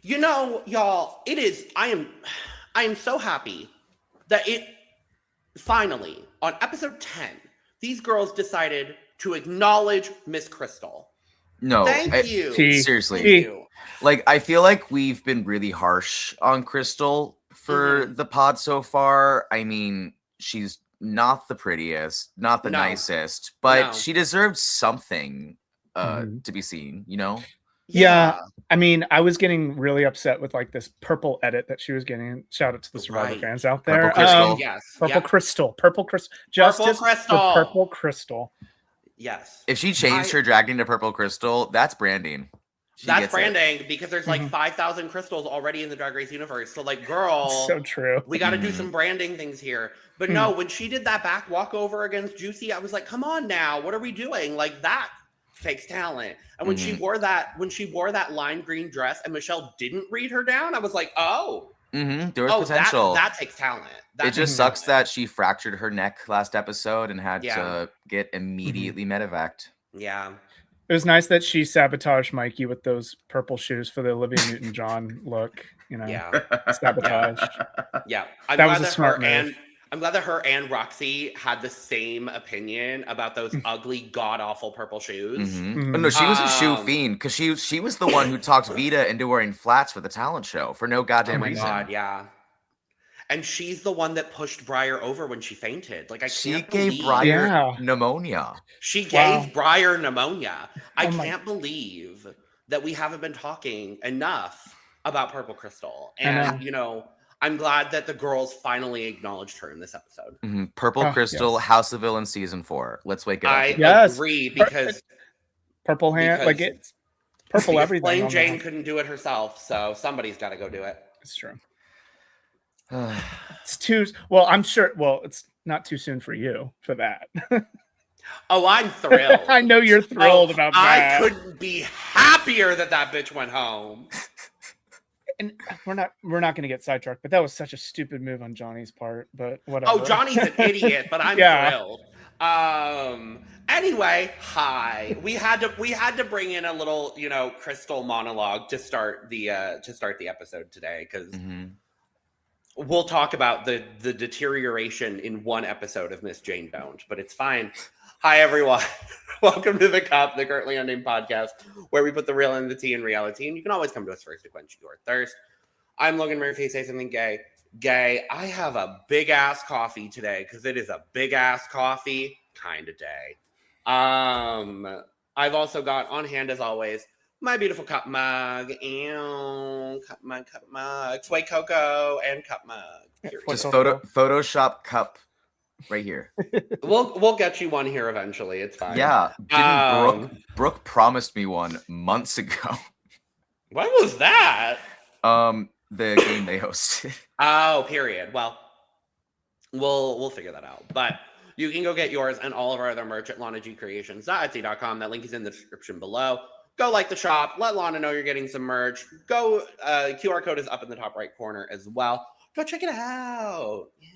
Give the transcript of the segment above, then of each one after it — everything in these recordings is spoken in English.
You know, y'all, I am so happy that it finally, on episode 10, these girls decided to acknowledge Miss Crystal. No, Thank you. Seriously. Thank you. Like, I feel like we've been really harsh on Crystal for the pod so far. I mean, she's not the prettiest, not the nicest, but she deserves something to be seen, you know? Yeah. I mean, I was getting really upset with like this purple edit that she was getting. Shout out to the Survivor fans out there. Purple Crystal. Yes. Purple Crystal. Purple Crystal. Justice for Purple Crystal. Yes. If she changed her dragon to Purple Crystal, that's branding. That's branding because there's like 5,000 crystals already in the Drag Race universe. So like, girl, so true. We got to do some branding things here. But no, when she did that back walkover against Juicy, I was like, come on now, what are we doing? Like, that takes talent. And when she wore that lime green dress and Michelle didn't read her down, I was like, oh. There was potential. That takes talent. It just sucks that she fractured her neck last episode and had to get immediately medevaced. Yeah. It was nice that she sabotaged Mikey with those purple shoes for the Olivia Newton-John look. You know, sabotaged. Yeah, that was a smart move. I'm glad that her and Roxy had the same opinion about those ugly, god-awful purple shoes. Oh, no, she was a shoe fiend because she was the one who talked Vita into wearing flats for the talent show for no goddamn reason. God, yeah. And she's the one that pushed Briar over when she fainted. Like, she gave Briar pneumonia. She gave Briar pneumonia. I can't believe that we haven't been talking enough about Purple Crystal. And, you know, I'm glad that the girls finally acknowledged her in this episode. Purple Crystal, House of Villains season 4. Let's wake it up. I agree because purple hand, like it's purple everything. Plain Jane couldn't do it herself, so somebody's got to go do it. It's true. It's too well. I'm sure. Well, it's not too soon for you for that. Oh, I'm thrilled. I know you're thrilled about that. I couldn't be happier that bitch went home. And we're not going to get sidetracked, but that was such a stupid move on Johnny's part. But whatever. Oh, Johnny's an idiot, but I'm thrilled. Anyway, hi. We had to bring in a little, you know, Crystal monologue to start the episode today because. We'll talk about the deterioration in one episode of Miss Jane Don't, but it's fine. Hi, everyone. Welcome to The Cup, the Currently Unnamed Podcast, where we put the real in the tea in reality, and you can always come to us first to quench your thirst. I'm Logan Murphy. Say something gay. Gay, I have a big-ass coffee today, because it is a big-ass coffee kind of day. I've also got on hand, as always, my beautiful cup mug. Ew, cup mug. Sway cocoa and cup mug. Just Photoshop cup right here. We'll get you one here eventually. It's fine. Yeah. Brooke promised me one months ago. What was that? The game they hosted. Oh, period. Well, we'll figure that out. But you can go get yours and all of our other merch at lanagcreations.etsy.com. That link is in the description below. Go like the shop. Let Lana know you're getting some merch. Go. QR code is up in the top right corner as well. Go check it out. Yeah.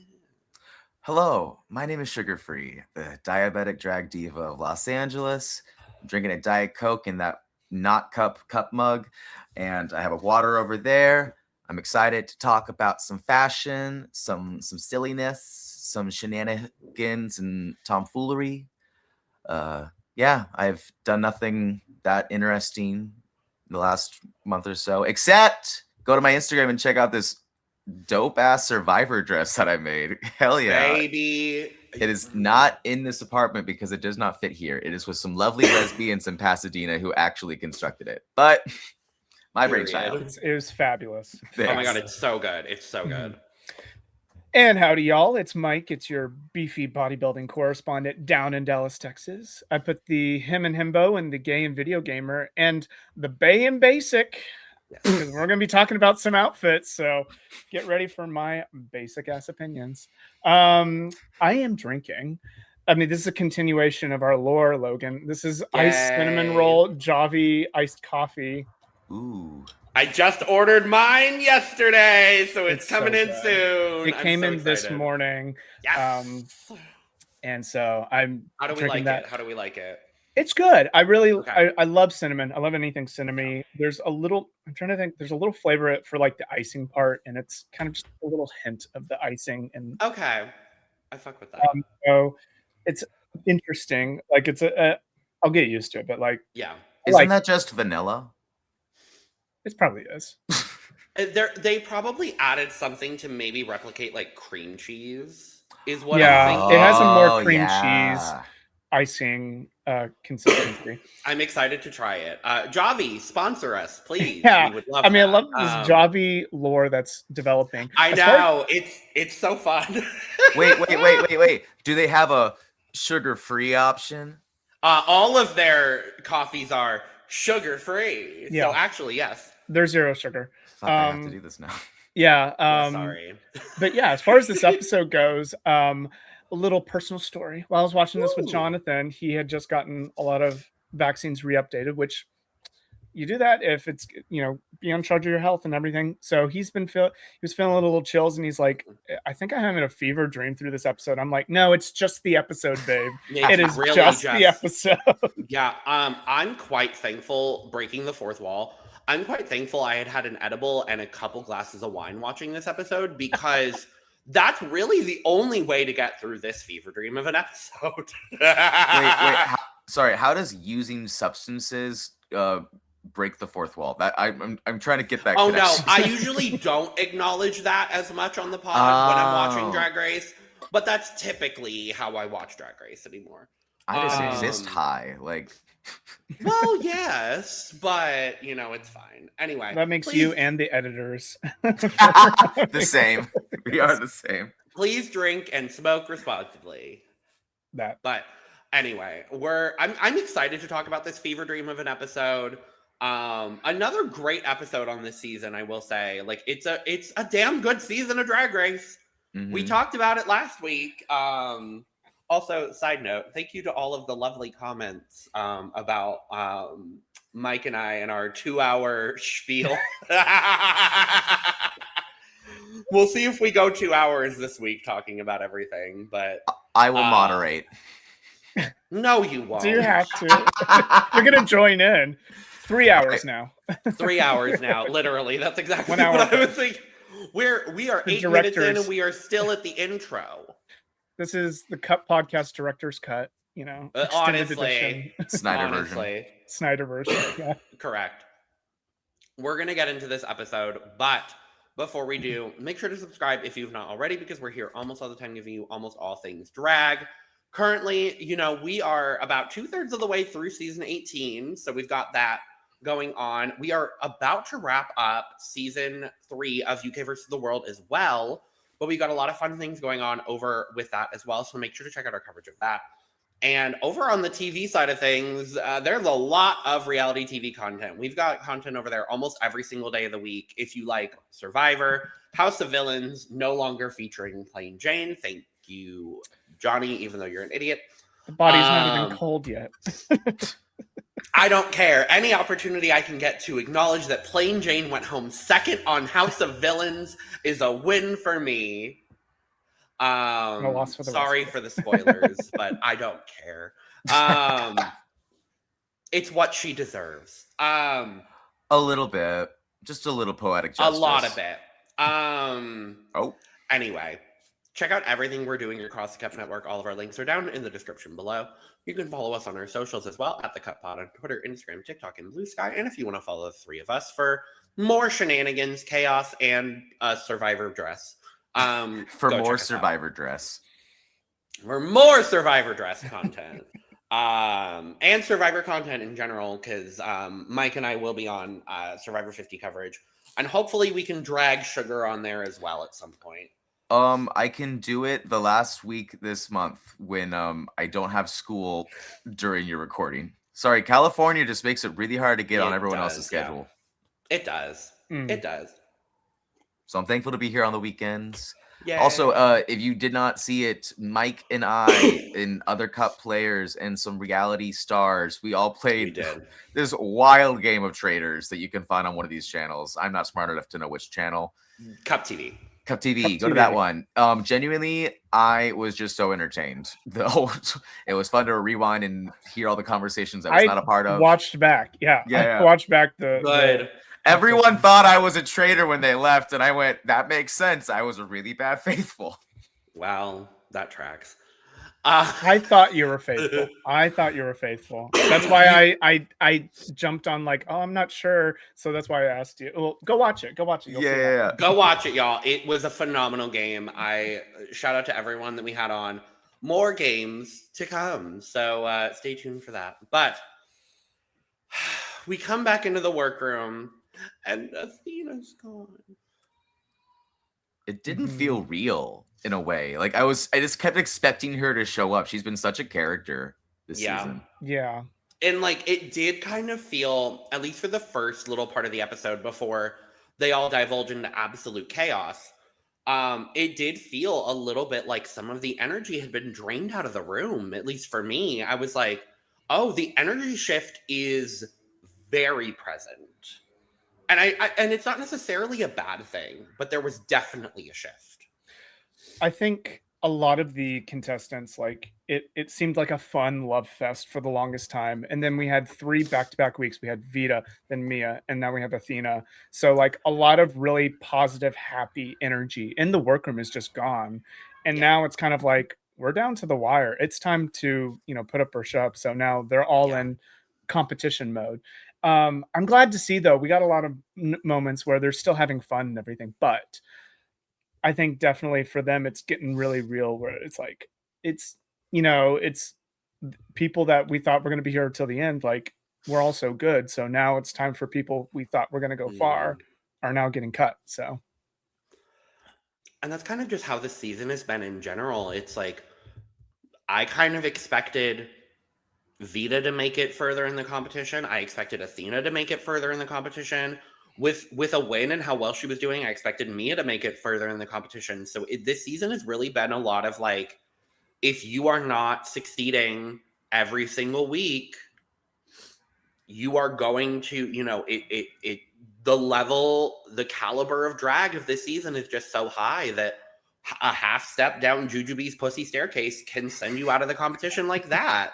Hello, my name is Sugar Free, the diabetic drag diva of Los Angeles. I'm drinking a Diet Coke in that not cup mug, and I have a water over there. I'm excited to talk about some fashion, some silliness, some shenanigans and tomfoolery. Yeah, I've done nothing that interesting in the last month or so, except go to my Instagram and check out this dope ass Survivor dress that I made. Hell yeah. Baby. It is not in this apartment because it does not fit here. It is with some lovely lesbians in Pasadena who actually constructed it. But my brainchild. It was fabulous. Thanks. Oh my God, it's so good. It's so good. And howdy, y'all. It's Mike. It's your beefy bodybuilding correspondent down in Dallas, Texas. I put the him and himbo and the gay and video gamer and the bay and basic because we're going to be talking about some outfits. So get ready for my basic ass opinions. I am drinking. I mean, this is a continuation of our lore, Logan. This is iced cinnamon roll, Javi iced coffee. Ooh. I just ordered mine yesterday, so it's coming in soon. It came in this morning. Yes. And so I'm How do we like it? How do we like it? It's good. I really, Okay. I love cinnamon. I love anything cinnamon. There's a little, I'm trying to think, there's a little flavor for like the icing part, and it's kind of just a little hint of the icing. And Okay. I fuck with that. so it's interesting. Like it's I'll get used to it, but like, Yeah. Isn't that just vanilla? it probably is. They probably added something to maybe replicate like cream cheese. Is what Yeah, I'm thinking. it has a more Oh, cream yeah. cheese icing consistency. I'm excited to try it. Javi, sponsor us, please. Yeah. We would love I mean, I that. love this Javi lore that's developing. I As far as- know. It's so fun. Wait. Do they have a sugar-free option? All of their coffees are sugar-free. Yeah. So actually, yes. They're zero sugar. Fuck, I have to do this now. Yeah. Sorry. But yeah, as far as this episode goes, a little personal story. While I was watching this with Ooh. Jonathan, he had just gotten a lot of vaccines re-updated, which you do that if it's, you know, be on charge of your health and everything. So he was feeling a little chills, and he's like, I think I'm having a fever dream through this episode. I'm like, no, it's just the episode, babe. It is really just the episode. Yeah. I'm quite thankful, breaking the fourth wall. I'm quite thankful I had an edible and a couple glasses of wine watching this episode, because that's really the only way to get through this fever dream of an episode. Sorry, how does using substances break the fourth wall? That I'm trying to get that. Oh connection. no, I usually don't acknowledge that as much on the pod when I'm watching Drag Race, but that's typically how I watch Drag Race anymore. I just exist high, like. Well, yes, but you know, it's fine. Anyway, That makes you and the editors the same. We are the same. Please drink and smoke responsibly. But anyway, I'm excited to talk about this fever dream of an episode. Another great episode on this season, I will say. Like, it's a damn good season of Drag Race. Mm-hmm. We talked about it last week. Also, side note, thank you to all of the lovely comments about Mike and I and our 2-hour spiel. We'll see if we go 2 hours this week talking about everything, but I will moderate. No, you won't. Do you have to? You're gonna join in. 3 hours now. 3 hours now, literally. That's exactly what I was thinking. We are 8 minutes in and we are still at the intro. This is the Cut Podcast Director's Cut, you know. Honestly. Snyder version. Snyder version, yeah. Correct. We're going to get into this episode, but before we do, make sure to subscribe if you've not already, because we're here almost all the time giving you almost all things drag. Currently, you know, we are about 2/3 of the way through season 18, so we've got that going on. We are about to wrap up season 3 of UK versus the World as well. But we got a lot of fun things going on over with that as well. So make sure to check out our coverage of that. And over on the TV side of things, there's a lot of reality TV content. We've got content over there almost every single day of the week. If you like Survivor, House of Villains, no longer featuring Plain Jane. Thank you, Johnny, even though you're an idiot. The body's not even cold yet. I don't care. Any opportunity I can get to acknowledge that Plain Jane went home second on House of Villains is a win for me. Sorry for the spoilers, but I don't care. It's what she deserves. A little bit. Just a little poetic justice. A lot of it. Anyway, check out everything we're doing across the Cup Network. All of our links are down in the description below. You can follow us on our socials as well, at The Cut Pod on Twitter, Instagram, TikTok, and Blue Sky. And if you want to follow the three of us for more shenanigans, chaos, and Survivor dress. For more Survivor dress. For more Survivor dress content. And Survivor content in general, because Mike and I will be on Survivor 50 coverage. And hopefully we can drag Sugar on there as well at some point. I can do it the last week this month when I don't have school during your recording. Sorry, California just makes it really hard to get on everyone else's schedule. Yeah. It does. It does. So I'm thankful to be here on the weekends. Yeah. Also, if you did not see it, Mike and I and other Cup players and some reality stars, we all played this wild game of Traders that you can find on one of these channels. I'm not smart enough to know which channel. Cup TV. Cup TV, Cup go to TV. that one. Genuinely, I was just so entertained. It was fun to rewind and hear all the conversations I was not a part of. Watched back, Yeah. I watched back the Good. Everyone thought I was a traitor when they left, and I went, that makes sense. I was a really bad faithful. Wow, that tracks. I thought you were faithful. That's why I jumped on like, oh, I'm not sure. So that's why I asked you. Well, go watch it. You'll see Yeah. Go watch it, y'all. It was a phenomenal game. I shout out to everyone that we had on. More games to come. So stay tuned for that. But we come back into the workroom and Athena's gone. It didn't feel real in a way. Like I just kept expecting her to show up. She's been such a character this season. Yeah. And like it did kind of feel, at least for the first little part of the episode before they all divulge into absolute chaos, it did feel a little bit like some of the energy had been drained out of the room. At least for me, I was like, oh, the energy shift is very present. And and it's not necessarily a bad thing, but there was definitely a shift. I think a lot of the contestants, like it seemed like a fun love fest for the longest time. And then we had 3 back-to-back weeks. We had Vita, then Mia, and now we have Athena. So like a lot of really positive, happy energy in the workroom is just gone. And now it's kind of like, we're down to the wire. It's time to, put up or shut up. So now they're all in competition mode. I'm glad to see, though, we got a lot of moments where they're still having fun and everything, but I think definitely for them, it's getting really real where it's like, it's people that we thought were going to be here till the end. Like we're all so good. So now it's time for people we thought were going to go far are now getting cut. So. And that's kind of just how the season has been in general. It's like, I kind of expected Vita to make it further in the competition. I expected Athena to make it further in the competition. With a win and how well she was doing, I expected Mia to make it further in the competition. So this season has really been a lot of like, if you are not succeeding every single week, you are going to, the caliber of drag of this season is just so high that a half step down Jujubee's pussy staircase can send you out of the competition like that.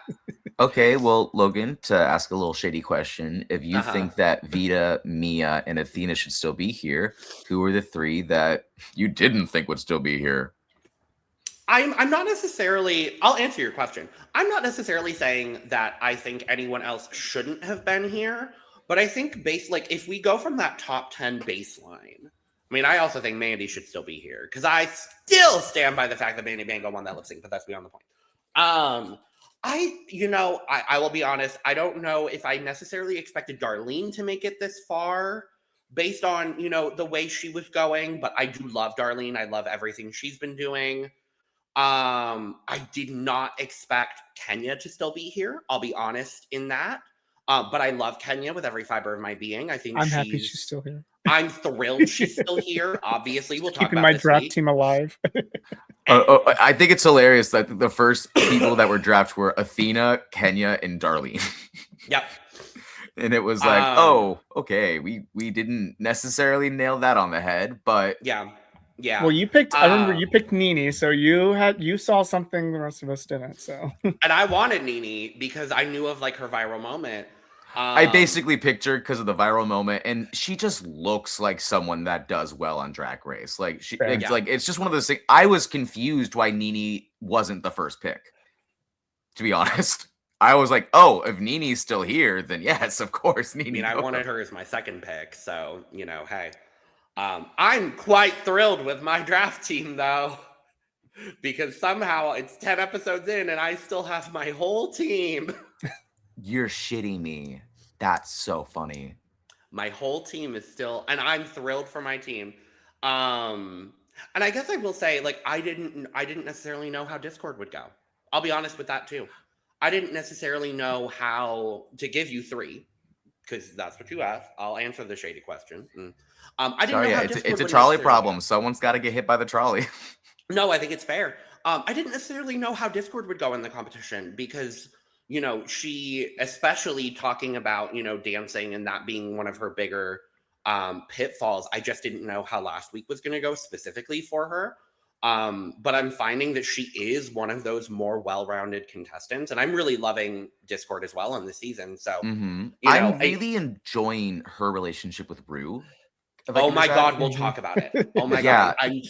Okay, well, Logan, to ask a little shady question, if you think that Vita, Mia, and Athena should still be here, who are the 3 that you didn't think would still be here? I'm not necessarily, I'll answer your question. I'm not necessarily saying that I think anyone else shouldn't have been here, but I think if we go from that top 10 baseline, I mean, I also think Mandy should still be here because I still stand by the fact that Mandy Mango won that lip sync, but that's beyond the point. I will be honest. I don't know if I necessarily expected Darlene to make it this far based on, the way she was going, but I do love Darlene. I love everything she's been doing. I did not expect Kenya to still be here. I'll be honest in that. But I love Kenya with every fiber of my being. I think I'm happy she's still here. I'm thrilled she's still here. Obviously, we'll talk keeping about my draft team alive. I think it's hilarious that the first people that were drafted were Athena, Kenya, and Darlene. Yep. And it was like, oh, okay, we didn't necessarily nail that on the head, but yeah. Well, you picked. I remember you picked Nene, so you saw something the rest of us didn't. So. And I wanted Nene because I knew of like her viral moment. I basically picked her because of the viral moment, and she just looks like someone that does well on Drag Race. Like it's just one of those things. I was confused why Nene wasn't the first pick. To be honest, I was like, oh, if Nene's still here, then yes, of course, Nene. I mean, I wanted her as my second pick, so hey, I'm quite thrilled with my draft team though, because somehow it's 10 episodes in, and I still have my whole team. You're shitting me. That's so funny. My whole team is still, and I'm thrilled for my team. And I guess I will say, like, I didn't necessarily know how Discord would go. I'll be honest with that too. I didn't necessarily know how to give you 3, because that's what you asked. I'll answer the shady question. I didn't know how Discord it's a would trolley necessarily problem. go. Someone's got to get hit by the trolley. No, I think it's fair. I didn't necessarily know how Discord would go in the competition because, she, especially talking about, dancing and that being one of her bigger pitfalls. I just didn't know how last week was going to go specifically for her. But I'm finding that she is one of those more well-rounded contestants, and I'm really loving Discord as well in this season. So, I'm really enjoying her relationship with Rue. Oh my God, we'll talk about it. Oh my God, I'm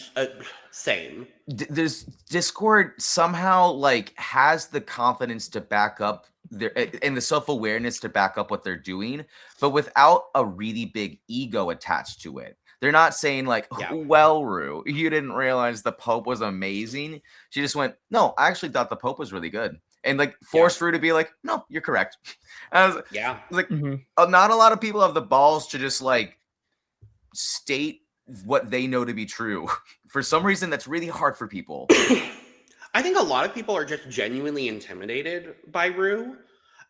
same. There's Discord somehow like has the confidence to back up their and the self-awareness to back up what they're doing, but without a really big ego attached to it. They're not saying like, well, Rue, you didn't realize the Pope was amazing. She just went, no, I actually thought the Pope was really good. And like forced Rue to be like, no, you're correct. I was like, not a lot of people have the balls to just like state what they know to be true. For some reason, that's really hard for people. I think a lot of people are just genuinely intimidated by Rue.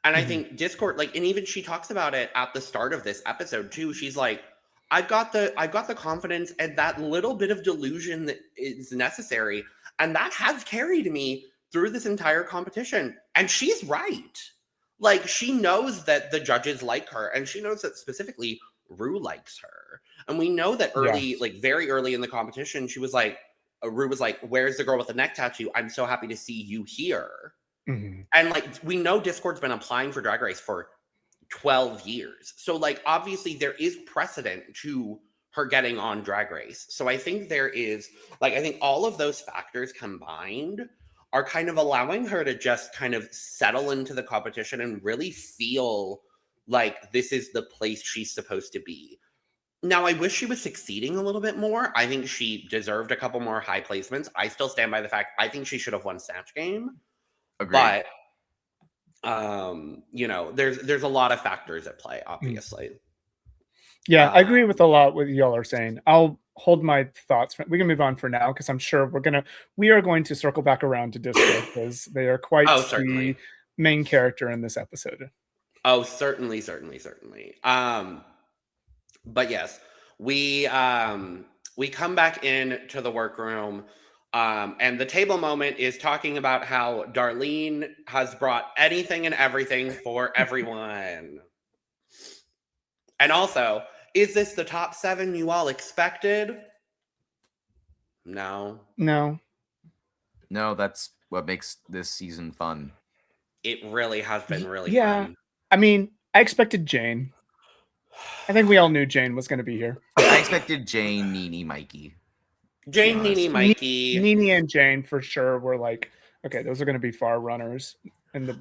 And I think Discord, like, and even she talks about it at the start of this episode too. She's like, I've got the confidence and that little bit of delusion that is necessary. And that has carried me through this entire competition. And she's right. Like, she knows that the judges like her, and she knows that specifically Rue likes her. And we know that like very early in the competition, she was like, Rue was like, where's the girl with the neck tattoo? I'm so happy to see you here. And like, we know Discord's been applying for Drag Race for 12 years. So like, obviously there is precedent to her getting on Drag Race. So I think there is, like, I think all of those factors combined are kind of allowing her to just kind of settle into the competition and really feel like this is the place she's supposed to be. Now, I wish she was succeeding a little bit more. I think she deserved a couple more high placements. I still stand by the fact I think she should have won Snatch Game. Agreed. But, you know, there's a lot of factors at play, obviously. Yeah, I agree with a lot what y'all are saying. I'll hold my thoughts. We can move on for now because I'm sure we are going to circle back around to Discord because they are quite the main character in this episode. Oh, certainly. But yes, we come back in to the workroom, and the table moment is talking about how Darlene has brought anything and everything for everyone. And also, is this the top 7 you all expected? No, that's what makes this season fun. It really has been really fun. I mean, I expected Jane. I think we all knew Jane was going to be here. I expected Jane, Nene, Mikey. Nene, Mikey. Nene and Jane for sure were like, okay, those are going to be far runners.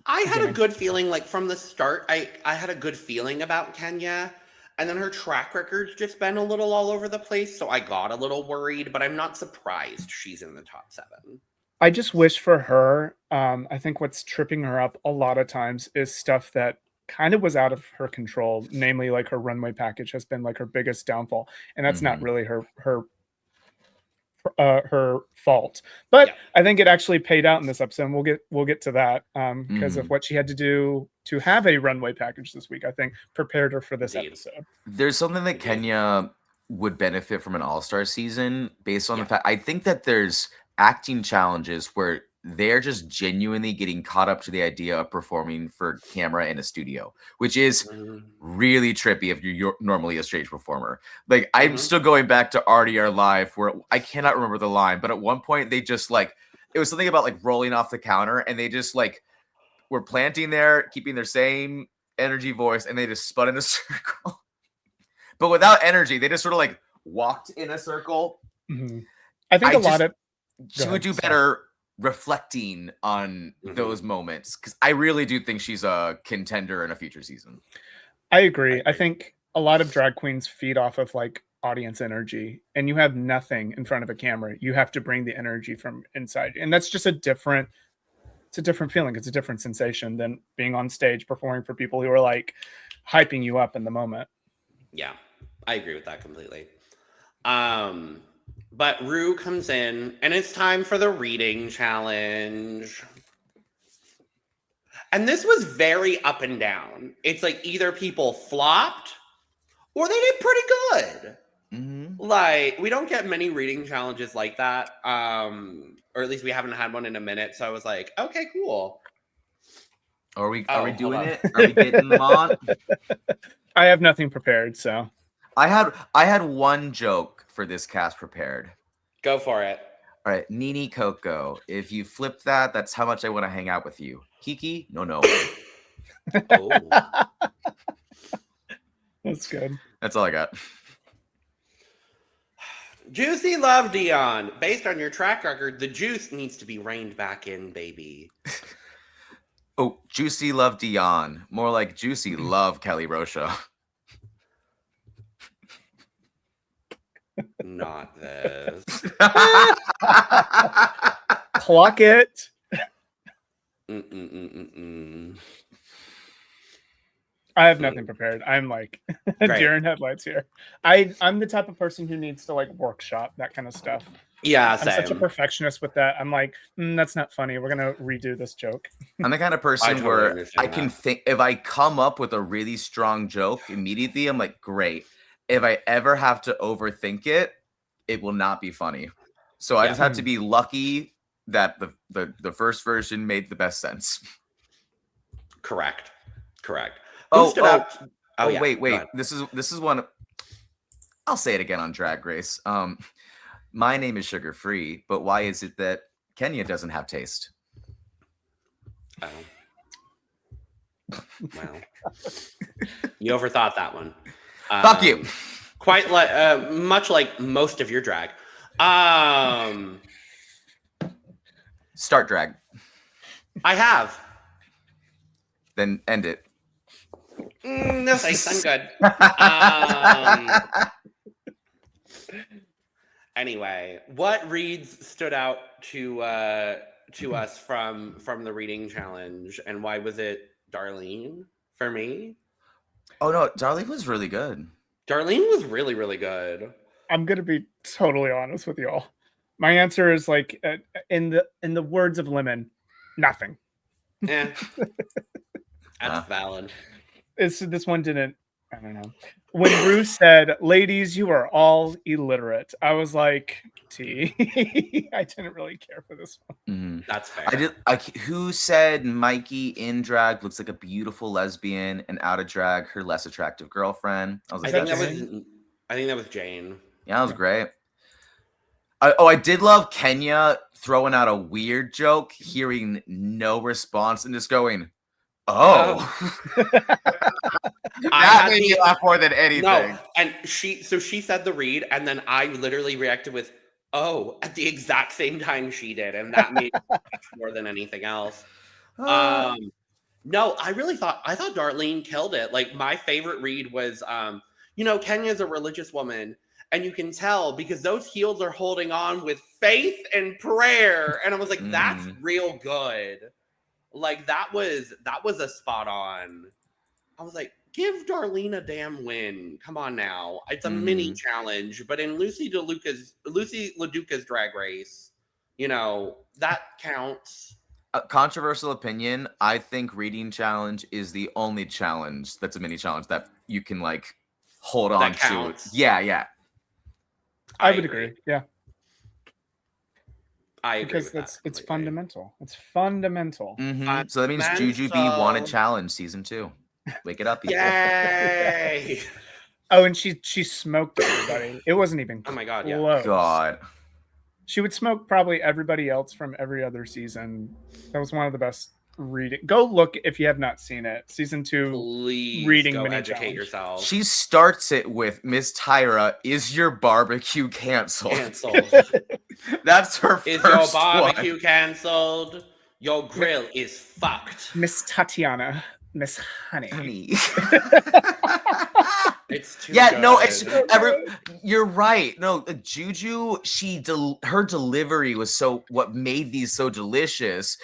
I had a good feeling, like from the start, I had a good feeling about Kenya. And then her track record's just been a little all over the place. So I got a little worried, but I'm not surprised she's in the top 7. I just wish for her, I think what's tripping her up a lot of times is stuff that kind of was out of her control, namely like her runway package has been like her biggest downfall, and that's not really her fault, but I think it actually paid out in this episode, and we'll get to that because of what she had to do to have a runway package this week. I think prepared her for this episode. There's something that Kenya would benefit from an all-star season based on the fact I think that there's acting challenges where they're just genuinely getting caught up to the idea of performing for camera in a studio, which is really trippy if you're normally a stage performer. Like, I'm still going back to RDR Live where I cannot remember the line, but at one point they just like, it was something about like rolling off the counter and they just like were planting there, keeping their same energy voice, and they just spun in a circle. But without energy, they just sort of like walked in a circle. I think she would do better reflecting on those moments, because I really do think she's a contender in a future season. I agree. I think a lot of drag queens feed off of like audience energy, and you have nothing in front of a camera. You have to bring the energy from inside, and that's just a different feeling. It's a different sensation than being on stage performing for people who are like hyping you up in the moment. Yeah, I agree with that completely. But Rue comes in, and it's time for the reading challenge. And this was very up and down. It's like either people flopped or they did pretty good. Like, we don't get many reading challenges like that. Or at least we haven't had one in a minute. So I was like, okay, cool. Are we doing it? Are we getting them on? I have nothing prepared, so. I had one joke for this cast prepared. Go for it. All right, Nini Coco. If you flip that, that's how much I want to hang out with you. Kiki, no. Oh. That's good. That's all I got. Juicy Love Dion. Based on your track record, the juice needs to be reined back in, baby. Oh, Juicy Love Dion. More like Juicy Love Kelly Rocha. Not this. Pluck it. I have nothing prepared. I'm like deer in headlights here. I'm the type of person who needs to like workshop that kind of stuff. Yeah, I'm same. such a perfectionist with that. I'm like, that's not funny. We're gonna redo this joke. I'm the kind of person where I can think, if I come up with a really strong joke immediately, I'm like, great. If I ever have to overthink it, it will not be funny. So I just have to be lucky that the first version made the best sense. Correct. Wait. This is one. I'll say it again on Drag Race. My name is Sugar Free, but why is it that Kenya doesn't have taste? Oh. Wow. You overthought that one. Fuck you. Quite like much like most of your drag. Start drag. I have. Then end it. No thanks, I'm good. Anyway, what reads stood out to us from the reading challenge, and why was it Darlene for me? Oh no, Darlene was really good. Darlene was really, really good. I'm gonna be totally honest with y'all. My answer is like in the words of Lemon, nothing. Yeah, that's valid. This one didn't. I don't know. When Bruce said, "Ladies, you are all illiterate," I was like, "T." I didn't really care for this one. Mm-hmm. That's fair. Who said Mikey in drag looks like a beautiful lesbian, and out of drag, her less attractive girlfriend? I was like, I think that was Jane. Yeah, that was great. I did love Kenya throwing out a weird joke, hearing no response, and just going, "Oh." That made me laugh more than anything. No, and she said the read, and then I literally reacted with "oh" at the exact same time she did, and that made more than anything else. No, I thought Darlene killed it. Like, my favorite read was, Kenya's a religious woman, and you can tell because those heels are holding on with faith and prayer, and I was like, that's real good. Like, that was a spot on. I was like, give Darlene a damn win. Come on now. It's a mini challenge, but in Lucy LaDuca's Drag Race, that counts. A controversial opinion. I think reading challenge is the only challenge that's a mini challenge that you can like hold on that counts. to. Yeah. I would agree. Yeah. I agree because it's fundamental. It's fundamental. Mm-hmm. So that means Jujubee won a challenge season 2. Wake it up, people. Yay! Oh, and she smoked everybody. It wasn't even. Oh my god! Close. Yeah. God. She would smoke probably everybody else from every other season. That was one of the best reading. Go look if you have not seen it. Season 2. Please reading go mini educate challenge. yourself. She starts it with Miss Tyra. Is your barbecue canceled? That's her first Is your barbecue canceled? Your grill is fucked. Miss Tatiana. Miss Honey. It's too good. No, it's you're right. No, Juju, her delivery was what made these so delicious.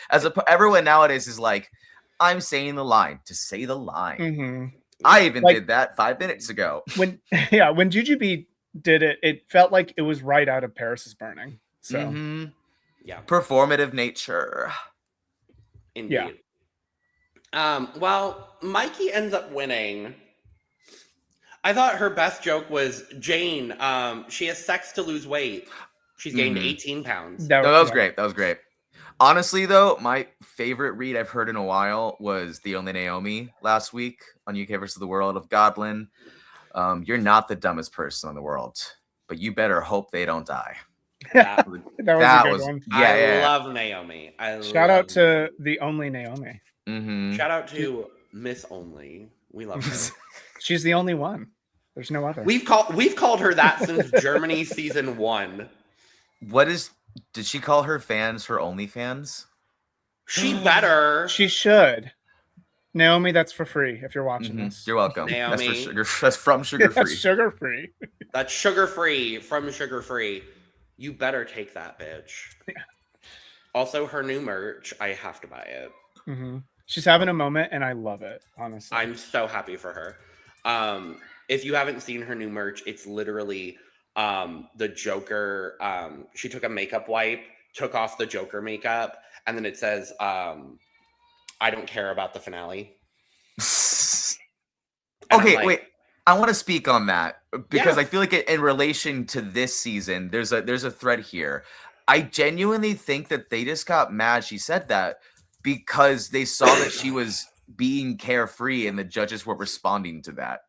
Everyone nowadays is like, I'm saying the line to say the line. Mm-hmm. I even did that 5 minutes ago. When Jujubee did it, it felt like it was right out of Paris is Burning. So yeah, performative nature. Indeed. Yeah. Well, Mikey ends up winning. I thought her best joke was Jane. She has sex to lose weight. She's gained 18 pounds. That was great. That was great. Honestly, though, my favorite read I've heard in a while was The Only Naomi last week on UK vs. the World of Godlin. You're not the dumbest person in the world, but you better hope they don't die. Yeah. That was a good one. I love Naomi. Shout out to the only Naomi. Shout out to Miss Only. We love her. She's the only one. There's no other. We've called her that since Germany season 1. Did she call her fans her OnlyFans? She better. She should. Naomi, that's for free if you're watching this. You're welcome. Naomi. That's from Sugar Free. That's Sugar Free. That's Sugar Free from Sugar Free. You better take that, bitch. Yeah. Also, her new merch. I have to buy it. She's having a moment, and I love it, honestly. I'm so happy for her. If you haven't seen her new merch, it's literally the Joker. She took a makeup wipe, took off the Joker makeup, and then it says, I don't care about the finale. Okay, wait. I want to speak on that because Yeah. I feel like in relation to this season, there's a thread here. I genuinely think that they just got mad she said that because they saw that she was being carefree and the judges were responding to that.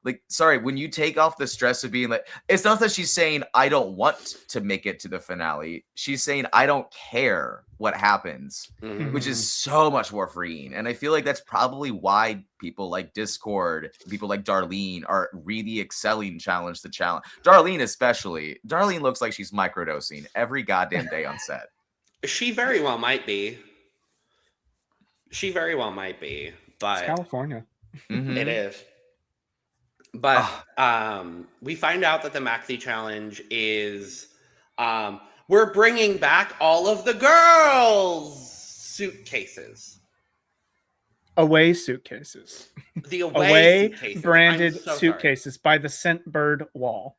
Like, sorry, when you take off the stress of being like, it's not that she's saying, I don't want to make it to the finale. She's saying, I don't care what happens, which is so much more freeing. And I feel like that's probably why people like Discord, people like Darlene are really excelling challenge to challenge. Darlene especially. Darlene looks like she's microdosing every goddamn day on set. She very well might be. But It's California. It is. But we find out that the Maxi challenge is we're bringing back all of the girls' suitcases. Away suitcases. The away suitcases. Branded I'm so suitcases by the Scentbird wall.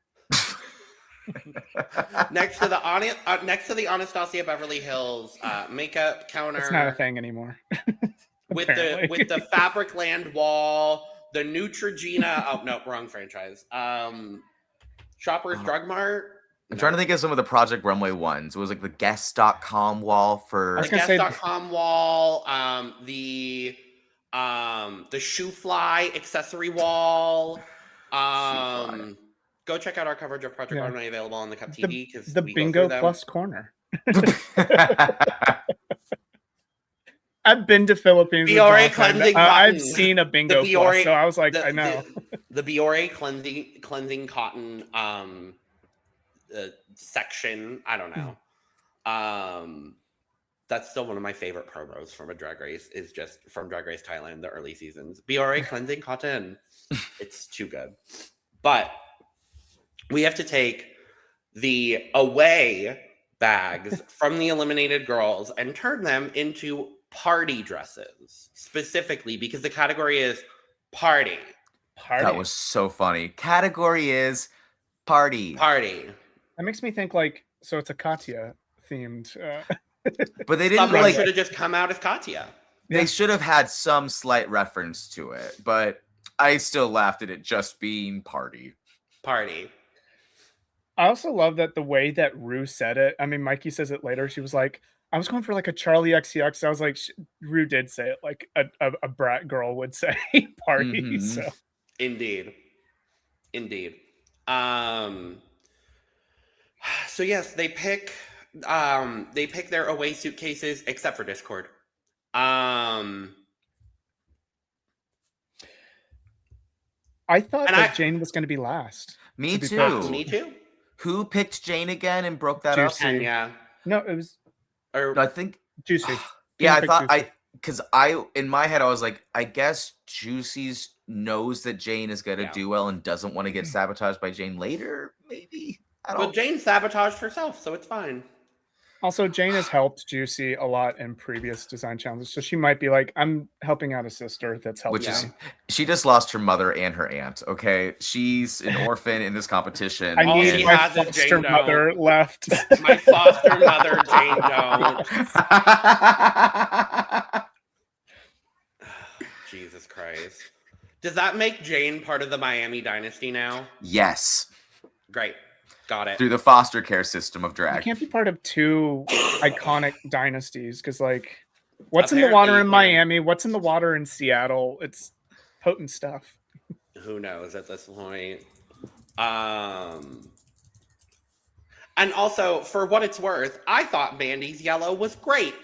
Next to the Anastasia Beverly Hills makeup counter. It's not a thing anymore. with the Fabricland wall. The Neutrogena. Oh no, wrong franchise. Shoppers Drug Mart. I'm trying to think of some of the Project Runway ones. It was like the Guess.com wall for the Guess.com wall. The Shoe Fly accessory wall. Go check out our coverage of Project Runway available on the Cup TV because the Bingo Plus corner. I've been to Philippines. Biore cleansing cotton. I've seen a Bingo Plus, so I was like, I know. The Biore cleansing cotton section. I don't know. That's still one of my favorite promos from a Drag Race. Is just from Drag Race Thailand, the early seasons. Biore cleansing cotton. It's too good. But we have to take the away bags from the eliminated girls and turn them into party dresses, specifically because the category is party. That was so funny. Category is party. That makes me think like, so it's a Katya themed. But they didn't. Someone should have just come out as Katya. They should have had some slight reference to it, but I still laughed at it just being party. I also love that the way that Rue said it. I mean, Mikey says it later. She was like, I was going for like a Charlie XCX. I was like, Rue did say it like a brat girl would say party. So Indeed. So yes, they pick their away suitcases, except for Discord. I thought that Jane was going to be last. Me too. Me too. Who picked Jane again and broke that Juicy. up? Yeah. No, it was. I think Juicy. Yeah, I thought because in my head I was like, I guess Juicy's knows that Jane is gonna do well and doesn't want to get sabotaged by Jane later. Maybe But Jane sabotaged herself, so it's fine. Also, Jane has helped Juicy a lot in previous design challenges, so she might be like, I'm helping out a sister that's helping. She just lost her mother and her aunt. Okay, she's an orphan in this competition. I need my foster mother left. My foster mother, Jane don't. Jesus Christ. Does that make Jane part of the Miami dynasty now? Yes. Great. Got it. Through the foster care system of drag. You can't be part of two iconic dynasties because, like, what's in the water in Miami? What's in the water in Seattle? It's potent stuff. who knows at this point. And also, for what it's worth, I thought Mandy's yellow was great.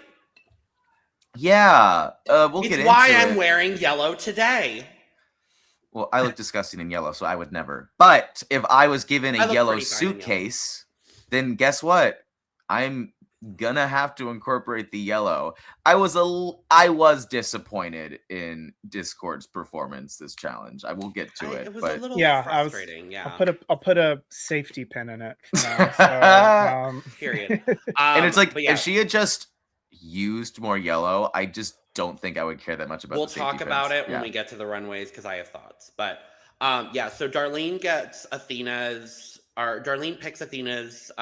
Yeah, we'll get It's into why it. I'm wearing yellow today. Well, I look disgusting in yellow, so I would never. But if I was given I a look yellow pretty fine in yellow. suitcase, then guess what? I'm gonna have to incorporate the yellow. I was disappointed in Discord's performance this challenge. I will get to it, It was but a little Yeah, frustrating. I'll put a safety pin in it for now. So, Period. and it's like but yeah, if she had just used more yellow, I just don't think I would care that much about. we'll the safety talk about pins. it when we get to the runways because I have thoughts. But yeah, so Darlene gets Athena's, or Darlene picks Athena's.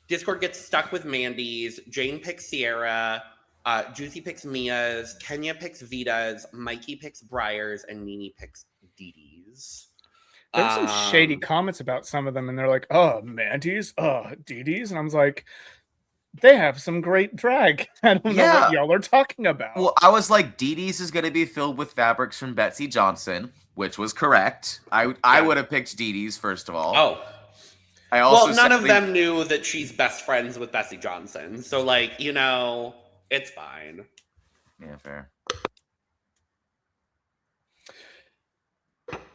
Discord gets stuck with Mandy's. Jane picks Sierra. Juicy picks Mia's. Kenya picks Vita's. Mikey picks Briar's, and Nene picks Dee Dee's. there were some shady comments about some of them, and they're like, "Oh, Mandy's, Dee Dee's," and I was like, "They have some great drag. I don't know what y'all are talking about." Well, I was like, Dee Dee's is going to be filled with fabrics from Betsy Johnson, which was correct. I would have picked Dee Dee's first of all. Oh. I also none of them knew that she's best friends with Betsy Johnson. So, like, it's fine. Yeah, fair.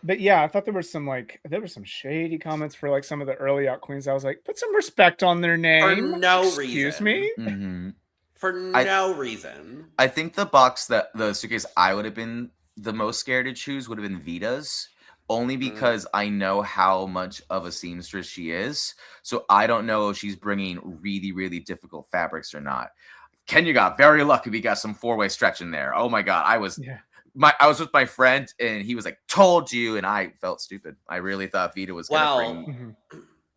But yeah, I thought there were some shady comments for like some of the early out queens. I was like, put some respect on their name. For no Excuse reason. me? Mm-hmm. For no reason. I think the suitcase I would have been the most scared to choose would have been Vita's, only because I know how much of a seamstress she is. So I don't know if she's bringing really, really difficult fabrics or not. Kenya got very lucky. We got some 4-way stretch in there. Oh my God. I was with my friend and he was like, told you. And I felt stupid. I really thought Vita was going to bring.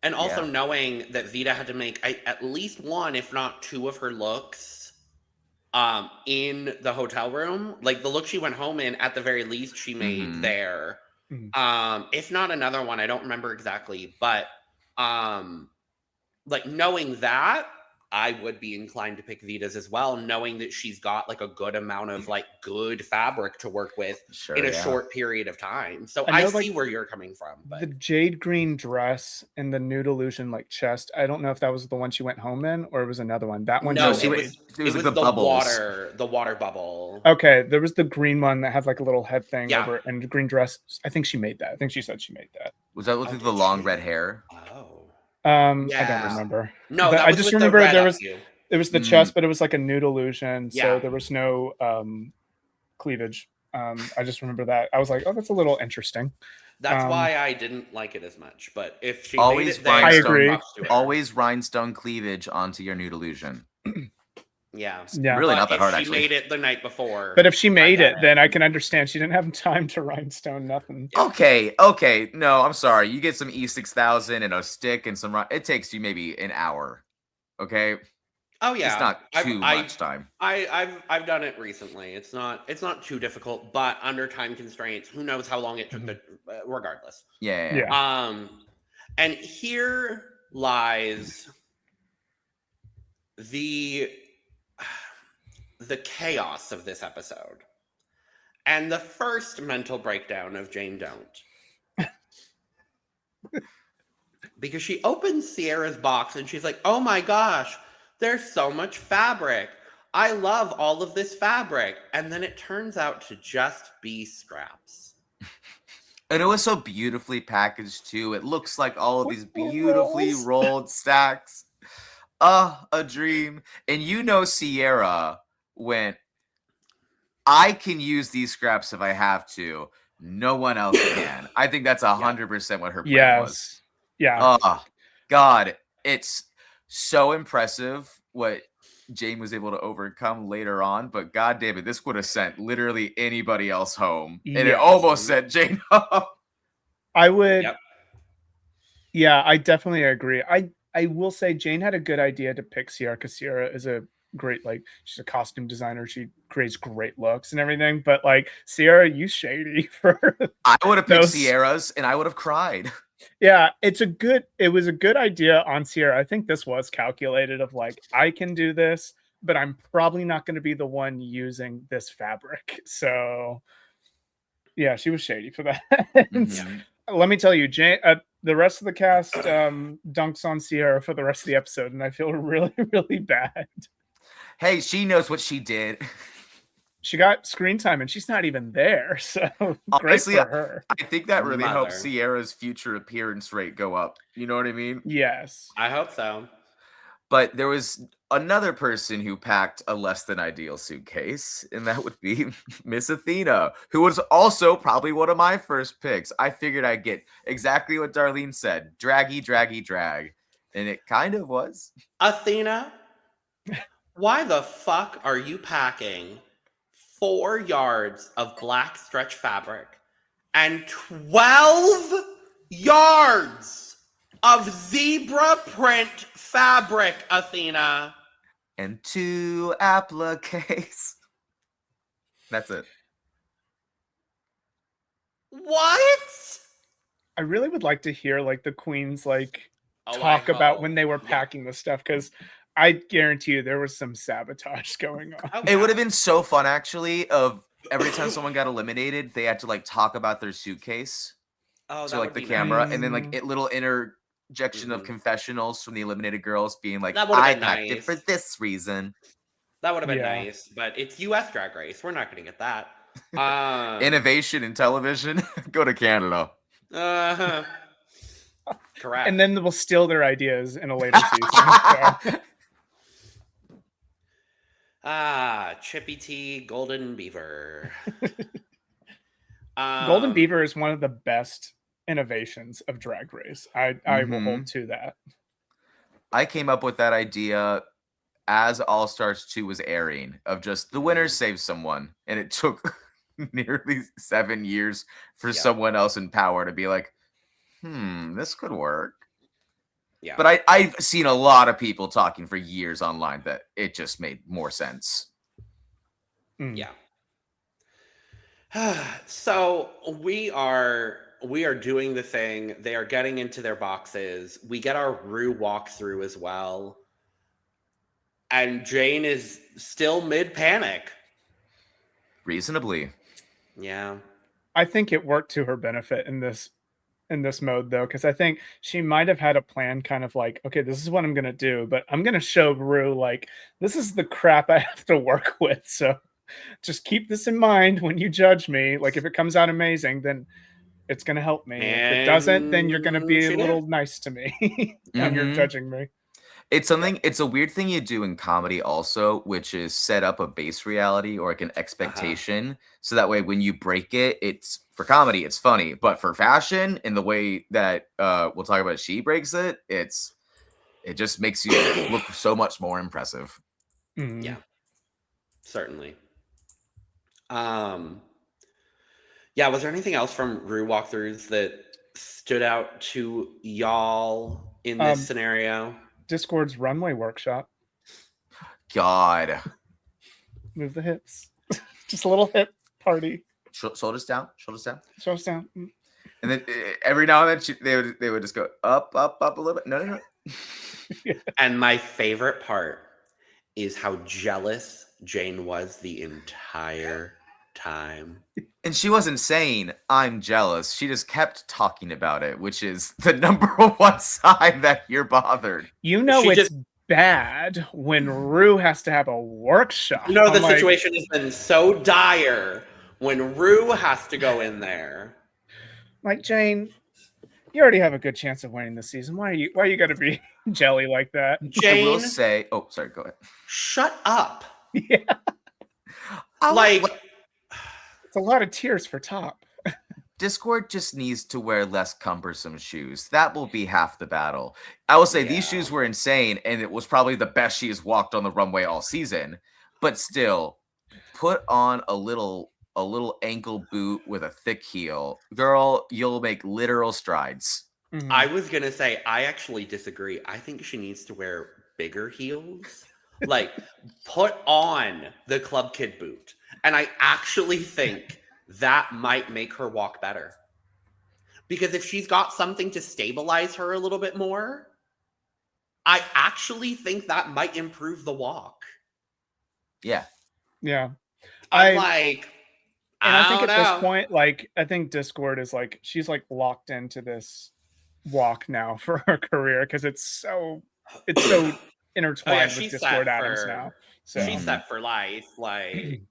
And also knowing that Vita had to make at least one, if not two of her looks in the hotel room. Like the look she went home in, at the very least, she made there. If not another one, I don't remember exactly. But like knowing that, I would be inclined to pick Vita's as well, knowing that she's got like a good amount of like good fabric to work with in a short period of time. So I see where you're coming from. But the jade green dress and the nude illusion like chest, I don't know if that was the one she went home in or it was another one. That one, no, it was like the water bubble. Okay, there was the green one that had like a little head thing over it, and the green dress. I think she made that. I think she said she made that. Was that with the long red hair? Oh. I don't remember. No, I just remember there was the chest, but it was like a nude illusion, so there was no cleavage. I just remember that. I was like, oh, that's a little interesting. That's why I didn't like it as much. But if she always made it there, I agree. Always rhinestone cleavage onto your nude illusion. Yeah. Really not that hard, actually. She made it the night before. But if she made it, then I can understand. She didn't have time to rhinestone nothing. Okay. No, I'm sorry. You get some E6000 and a stick and some. It takes you maybe an hour. Okay. Oh yeah. It's not too much time. I've done it recently. It's not too difficult, but under time constraints, who knows how long it took to regardless. Yeah. And here lies the chaos of this episode. And the first mental breakdown of Jane Don't. Because she opens Sierra's box and she's like, oh my gosh, there's so much fabric. I love all of this fabric. And then it turns out to just be scraps. And it was so beautifully packaged too. It looks like all of these beautifully rolled stacks. A dream. And Sierra went, I can use these scraps if I have to. No one else can. I think that's 100% what her plan was. Yeah. Oh, God. It's so impressive what Jane was able to overcome later on. But God damn it, this would have sent literally anybody else home. And it almost sent Jane home. I would. Yep. Yeah, I definitely agree. I will say Jane had a good idea to pick Sierra because Sierra is a great, she's a costume designer. She creates great looks and everything. But Sierra, you shady for. I would have picked Sierra's and I would have cried. Yeah, it was a good idea on Sierra. I think this was calculated of I can do this, but I'm probably not going to be the one using this fabric. So Yeah, she was shady for that. And let me tell you, the rest of the cast dunks on Sierra for the rest of the episode, and I feel really, really bad. Hey, she knows what she did. She got screen time, and she's not even there. So Honestly, great for her. I think that really helps Mother. Sierra's future appearance rate go up. You know what I mean? Yes. I hope so. But there was another person who packed a less than ideal suitcase, and that would be Miss Athena, who was also probably one of my first picks. I figured I'd get exactly what Darlene said, draggy, draggy, drag. And it kind of was. Athena, why the fuck are you packing 4 yards of black stretch fabric and 12 yards of zebra print fabric, Athena? And 2 appliques. That's it. What? I really would like to hear like the queens like Oh, talk I about hope. when they were Yeah. packing the stuff, because I guarantee you there was some sabotage going on. Oh, It yeah. would have been so fun, actually, of every time someone got eliminated, they had to like talk about their suitcase Oh, to that like would the be camera, nice. and then like a little interjection of Mhm. confessionals from the eliminated girls being like, That would have I been packed it nice. for this reason. That would have been Yeah. nice, but it's US Drag Race. We're not going to get that. Innovation in television. Go to Canada. Uh-huh. Correct. And then we'll steal their ideas in a later season. So. Chippy T, Golden Beaver. Golden Beaver is one of the best innovations of Drag Race. I will hold to that. I came up with that idea as All Stars 2 was airing, of just the winner saves someone, and it took nearly 7 years for someone else in power to be like, this could work. Yeah. But I've seen a lot of people talking for years online that it just made more sense. Yeah. So we are doing the thing. They are getting into their boxes. We get our Rue walkthrough as well. And Jane is still mid-panic. Reasonably. Yeah. I think it worked to her benefit in this mode, though, because I think she might have had a plan, kind of like, okay, this is what I'm gonna do, but I'm gonna show Rue like this is the crap I have to work with. So just keep this in mind when you judge me. Like if it comes out amazing, then it's gonna help me. If it doesn't, then you're gonna be a little nice to me when you're judging me. It's something, it's a weird thing you do in comedy also, which is set up a base reality or like an expectation. So that way when you break it, it's for comedy, it's funny. But for fashion, in the way that we'll talk about she breaks it, it just makes you look so much more impressive. Yeah. Certainly. Yeah, was there anything else from Rue walkthroughs that stood out to y'all in this scenario? Discord's runway workshop. God. Move the hips. Just a little hip party. Shoulders down. Shoulders down. Shoulders down. And then every now and then they would just go up a little bit. No. And my favorite part is how jealous Jane was the entire time. And she wasn't saying, I'm jealous. She just kept talking about it, which is the number one sign that you're bothered. You know it's bad when Rue has to have a workshop. You know, the situation has been so dire when Rue has to go in there. Like, Jane, you already have a good chance of winning this season. Why are you gonna be jelly like that? Jane, I will say, oh, sorry, go ahead. Shut up. Yeah. Like, it's a lot of tears for top. Discord just needs to wear less cumbersome shoes. That will be half the battle. I will say these shoes were insane, and it was probably the best she has walked on the runway all season. But still, put on a little ankle boot with a thick heel. Girl, you'll make literal strides. Mm-hmm. I was going to say, I actually disagree. I think she needs to wear bigger heels. Like, put on the Club Kid boot. And I actually think that might make her walk better. Because if she's got something to stabilize her a little bit more, I actually think that might improve the walk. Yeah. Yeah. I And I think at this point, like, I think Discord is like, she's like locked into this walk now for her career because it's so intertwined with Discord Adams now. So she's set for life, like,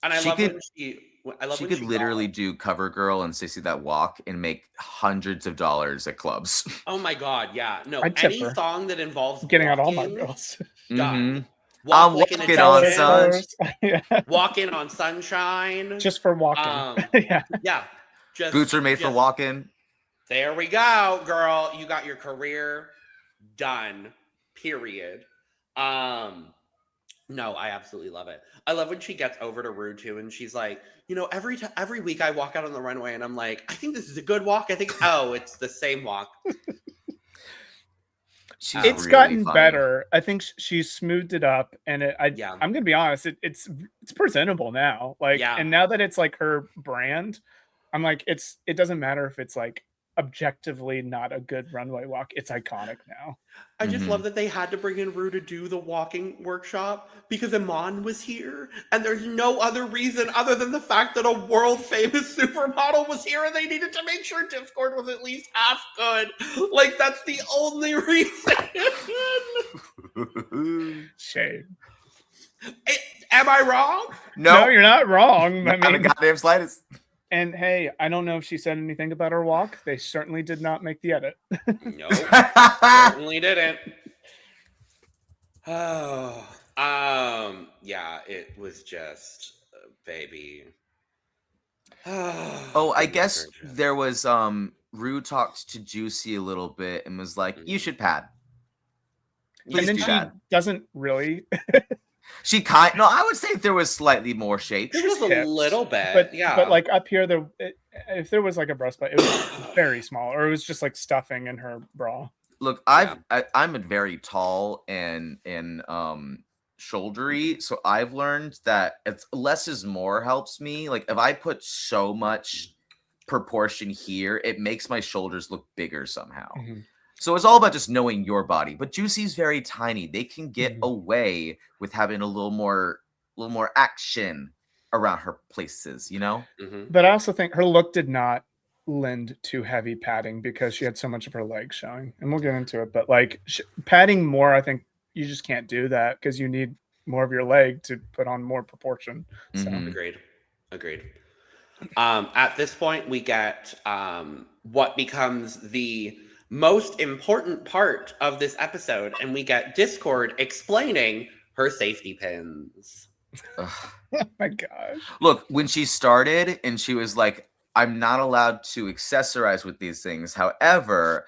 and I She love could- when she could literally do Cover Girl and Sissy That Walk and make hundreds of dollars at clubs. Oh my god, yeah. No, I'd tip any her. song that involves getting out all my walking, girls. done. I'm Walk like an walking on Egyptian, sun. Yeah. walk in on sunshine. Just for walking. Yeah. Just Boots are made for walking. There we go, girl. You got your career done. Period. No, I absolutely love it. I love when she gets over to Rue too, and she's like, you know, every week I walk out on the runway, and I'm like, I think this is a good walk. I think, it's the same walk. It's really gotten funny. better. I think she's smoothed it up, and I'm gonna be honest, it's presentable now. Like, and now that it's like her brand, I'm like, it doesn't matter if it's like objectively not a good runway walk. It's iconic now. I just love that they had to bring in Rue to do the walking workshop because Iman was here, and there's no other reason other than the fact that a world famous supermodel was here, and they needed to make sure Discord was at least half good. Like, that's the only reason. Shame. Am I wrong? No, you're not wrong. I Not mean, the goddamn slightest. And hey, I don't know if she said anything about her walk. They certainly did not make the edit. No, certainly didn't. Oh, yeah, it was just, baby. I guess there was Rue talked to Juicy a little bit and was like, "You should pad." And then she doesn't really. I would say there was slightly more shape. There was a little bit, but like up here, if there was like a breastplate, it was very small, or it was just like stuffing in her bra. Look, I'm a very tall and shouldery, so I've learned that it's less is more helps me. Like if I put so much proportion here, it makes my shoulders look bigger somehow. So it's all about just knowing your body. But Juicy's very tiny. They can get away with having a little more action around her places, you know? But I also think her look did not lend to heavy padding because she had so much of her legs showing. And we'll get into it. But like padding more, I think you just can't do that because you need more of your leg to put on more proportion. So. Agreed. At this point, we get what becomes the most important part of this episode, and we get Discord explaining her safety pins. Oh my gosh. Look, when she started and she was like, I'm not allowed to accessorize with these things. However,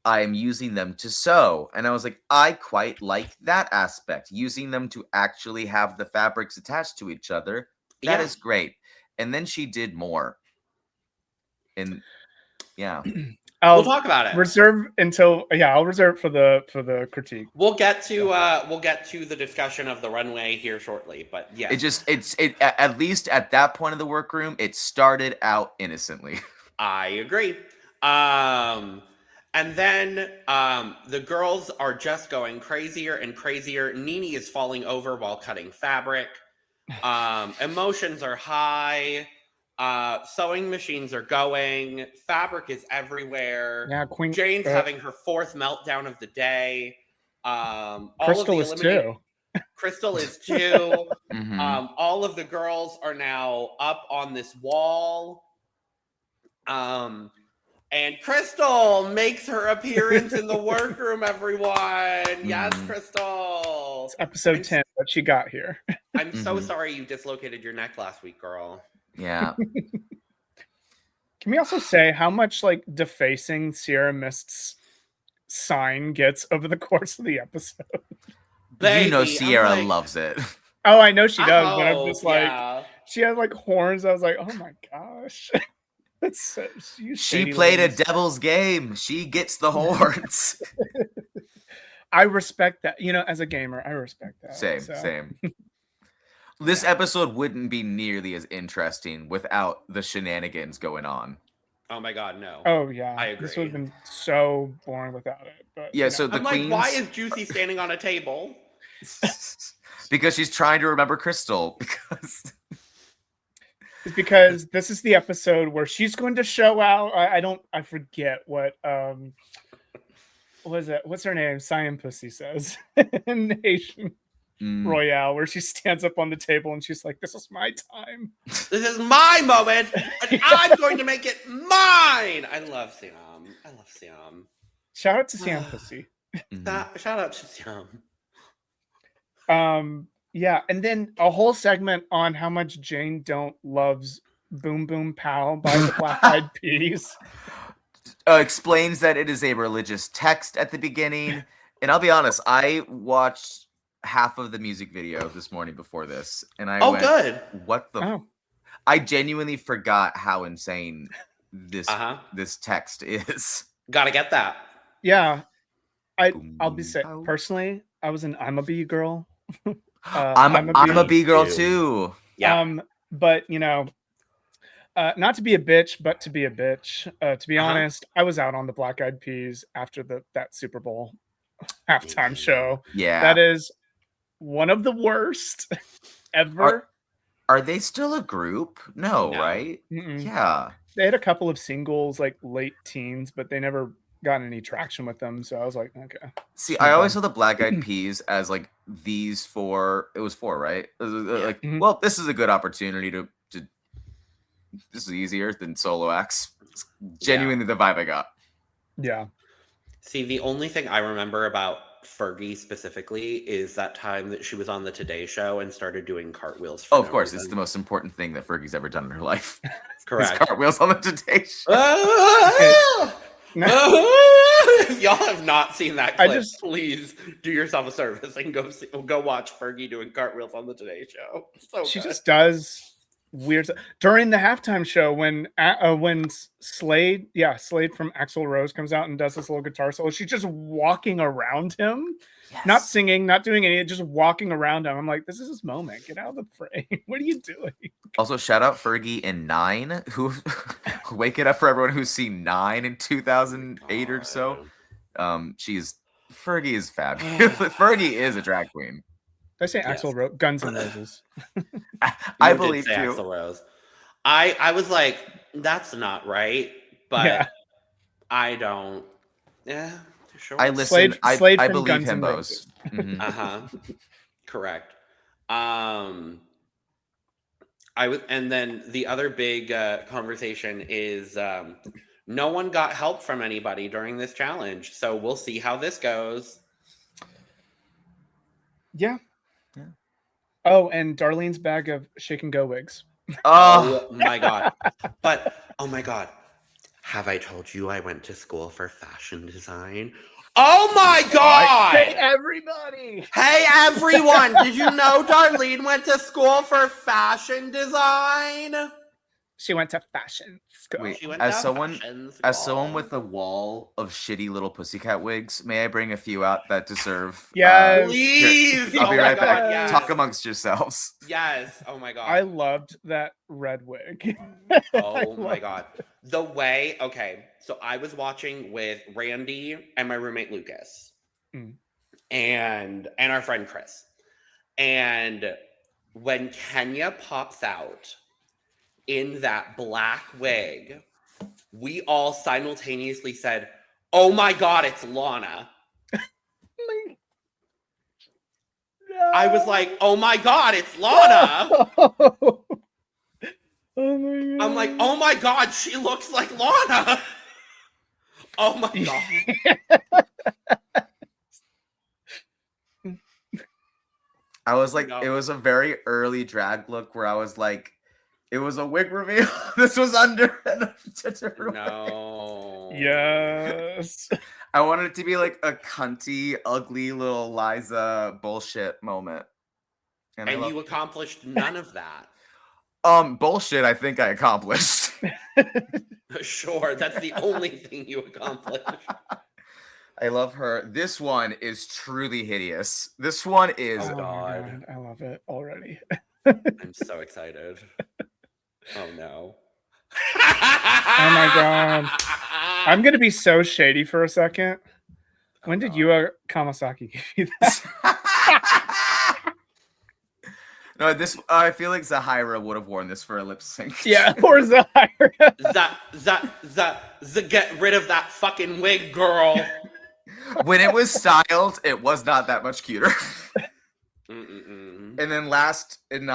I am using them to sew. And I was like, I quite like that aspect. Using them to actually have the fabrics attached to each other. That is great. And then she did more. And we'll talk about it. I'll reserve for the critique. We'll get to the discussion of the runway here shortly, but yeah. It at least at that point of the workroom, it started out innocently. I agree. And then the girls are just going crazier and crazier. Nene is falling over while cutting fabric. Emotions are high. Sewing machines are going. Fabric is everywhere. Yeah, Queen Jane's having her fourth meltdown of the day. Crystal is too. Crystal is too. All of the girls are now up on this wall. And Crystal makes her appearance in the workroom, everyone. Yes, Crystal. It's episode 10, but she got here. I'm so sorry you dislocated your neck last week, girl. Yeah. Can we also say how much like defacing Sierra Mist's sign gets over the course of the episode? Baby, you know Sierra loves it. Oh, I know she does, but I'm just like, she had like horns. I was like, oh my gosh. That's so, she played a devil's game. She gets the horns. I respect that. You know, as a gamer, I respect that. Same. This episode wouldn't be nearly as interesting without the shenanigans going on. Oh my god, no. Oh yeah, I agree. This would have been so boring without it. But yeah, so the I'm queens... like, why is Juicy standing on a table? Because she's trying to remember Crystal. Because is because this is the episode where she's going to show out. I forget what was it? What's her name? Cyan Pussy says in Haitian Royale, where she stands up on the table and she's like, "This is my time. This is my moment, and I'm going to make it mine." I love Siam. Shout out to Cyan Pussy. Shout out to Siam. Yeah, and then a whole segment on how much Jane Don't loves Boom Boom Pow by the Black Eyed Peas. Explains that it is a religious text at the beginning. And I'll be honest, I watched half of the music video this morning before this. And I went, good. What the? I genuinely forgot how insane this text is. Gotta get that. Yeah. I'll be sick. Personally, I'm a B girl. I'm a B girl too. Yeah. But not to be a bitch, but to be a bitch. To be honest, I was out on the Black Eyed Peas after that Super Bowl halftime show. Yeah. That is one of the worst ever. Are they still a group? No. Right? Mm-mm. Yeah. They had a couple of singles like late teens, but they never got any traction with them. So I was like, okay. See, I always saw the Black Eyed Peas as like these four. It was four, right? Like, well, this is a good opportunity to. This is easier than solo acts. It's genuinely the vibe I got. Yeah. See, the only thing I remember about Fergie specifically is that time that she was on the Today Show and started doing cartwheels. Of course. It's the most important thing that Fergie's ever done in her life. Correct. Cartwheels on the Today Show. If y'all have not seen that clip, please do yourself a service and go watch Fergie doing cartwheels on the Today Show. She just does weird during the halftime show when Slade from Axl Rose comes out and does this little guitar solo. She's just walking around him, not singing, not doing anything, just walking around him. I'm like, this is his moment. Get out of the frame. What are you doing? Also, shout out Fergie in 9, who wake it up for everyone who's seen 9 in 2008 or so. Fergie is fabulous. Fergie is a drag queen. Did I say Axl Rose? Guns N' Roses. I believe you. Axl Rose. I was like, that's not right, but I don't. Yeah, sure. I listen. Slade I from believe Guns him N' both. Roses. Correct. And then the other big conversation is no one got help from anybody during this challenge, so we'll see how this goes. Yeah. Oh, and Darlene's bag of shake and go wigs. Oh my god! But oh my god, have I told you I went to school for fashion design? Oh my god! Hey everybody! Hey everyone! Did you know Darlene went to school for fashion design? She went to fashion school. Wait, as someone with a wall of shitty little pussycat wigs, may I bring a few out that deserve? Yes, please. I'll be right back. Yes. Talk amongst yourselves. Yes. Oh my god. I loved that red wig. Oh my god. The way. Okay, so I was watching with Randy and my roommate Lucas, and our friend Chris, and when Kenya pops out in that black wig, we all simultaneously said, "Oh my god, it's Lana." I was like, "Oh my god, it's Lana." Oh my god. I'm like, "Oh my god, she looks like Lana." Oh my god. I was like, it was a very early drag look where I was like, it was a wig reveal. This was under no. Yes. I wanted it to be like a cunty, ugly little Liza bullshit moment. And you accomplished none of that. Bullshit, I think I accomplished. Sure, that's the only thing you accomplished. I love her. This one is truly hideous. This one is... Oh, God. I love it already. I'm so excited. Oh, no. Oh, my God. I'm going to be so shady for a second. When did Yua Kamasaki give you that? No, this I feel like Zahira would have worn this for a lip sync. Yeah, or Zahira. Get rid of that fucking wig, girl. When it was styled, it was not that much cuter. Mm-mm-mm. And then last and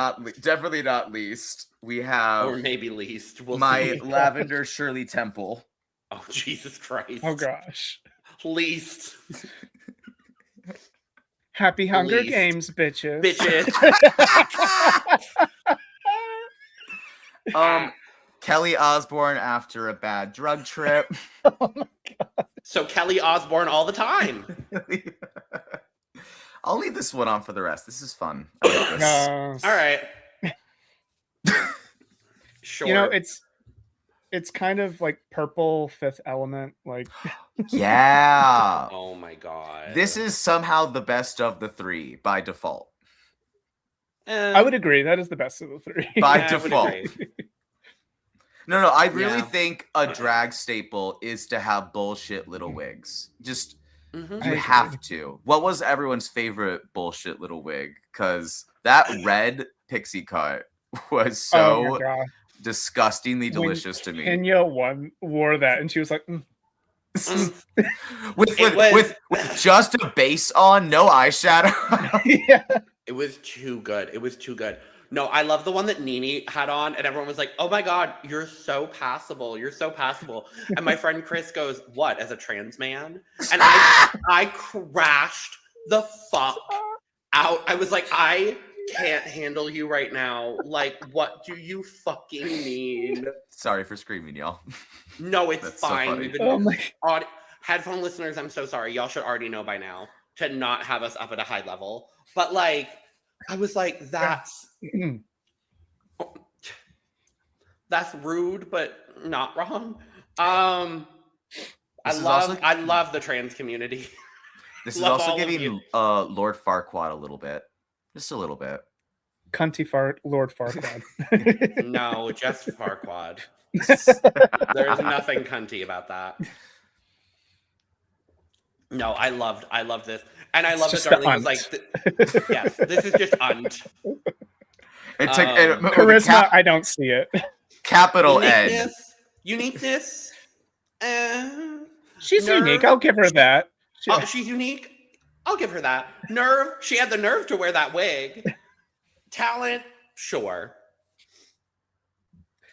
definitely not least, we have Or maybe least. We'll my see. Lavender Shirley Temple. Oh, Jesus Christ. Oh gosh. Least. Happy Hunger Least. Games, bitches. Bitches. Kelly Osbourne after a bad drug trip. Oh my God. So Kelly Osbourne all the time. I'll leave this one on for the rest. This is fun. I like this. All right. Sure. You know, it's kind of like purple Fifth Element, like Yeah. Oh my God. This is somehow the best of the three by default. I would agree. That is the best of the three. By Yeah, I would default. agree. No, I really Yeah. think a drag staple is to have bullshit little wigs. Just Mhm. you I have agree. to. What was everyone's favorite bullshit little wig? Because that red pixie cut was Oh my so God. disgustingly When delicious to me. Kenya wore that, and she was like, with just a base on, no eyeshadow. yeah. It was too good. It was too good. No, I love the one that Nene had on, and everyone was like, "Oh my God, you're so passable. You're so passable." And my friend Chris goes, "What, as a trans man?" And I crashed the fuck out. I was like, "I can't handle you right now. Like, what do you fucking mean?" Sorry for screaming, y'all. No, it's That's so fine. funny. We've been Oh my. headphone listeners, I'm so sorry. Y'all should already know by now to not have us up at a high level. But like, I was like, that's rude, but not wrong. I This is also- love the trans community. This is Love also all of giving you. Lord Farquaad a little bit. Just a little bit. Cunty fart, Lord Farquaad. No, just Farquaad. There's nothing cunty about that. No, I loved this. And I love that just the Darlene was like, yes, this is just unt. It took with a Charisma, I don't see it. capital N. Uniqueness. She's Nerve. unique. I'll give her that. Oh, she's unique. I'll give her that. Nerve. She had the nerve to wear that wig. Talent. Sure.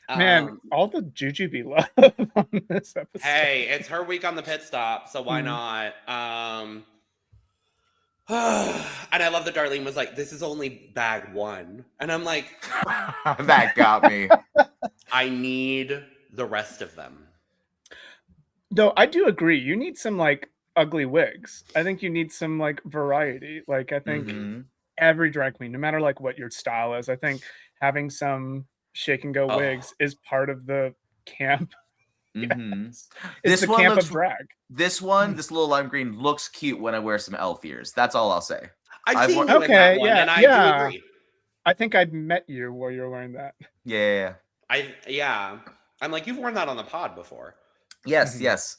Man, all the jujube love on this episode. Hey, it's her week on the pit stop, so why not? And I love that Darlene was like, "This is only bag one," and I'm like, That got me. I need the rest of them. No, I do agree. You need some like ugly wigs. I think you need some like variety. Like I think Mhm. every drag queen, no matter like what your style is, I think having some shake and go Oh. wigs is part of the camp. Mhm. It's This the one camp looks- of drag. This one, this little lime green, looks cute when I wear some elf ears. That's all I'll say. I've seen worn- you in that Okay, one, yeah, and I yeah. do agree. I think I'd met you where you're wearing that. Yeah. I'm like, you've worn that on the pod before. Yes, Mhm. yes.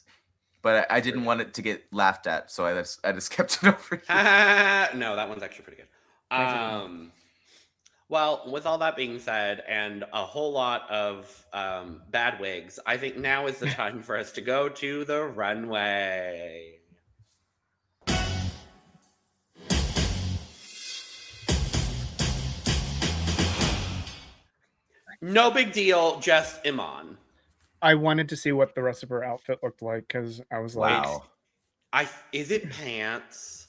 But I didn't want it to get laughed at, so I just kept it over here. No, that one's actually pretty good. Thank Well, with all that being said, and a whole lot of bad wigs, I think now is the time for us to go to the runway. No big deal, just Iman. I wanted to see what the rest of her outfit looked like because I was like, Wow. Is it pants?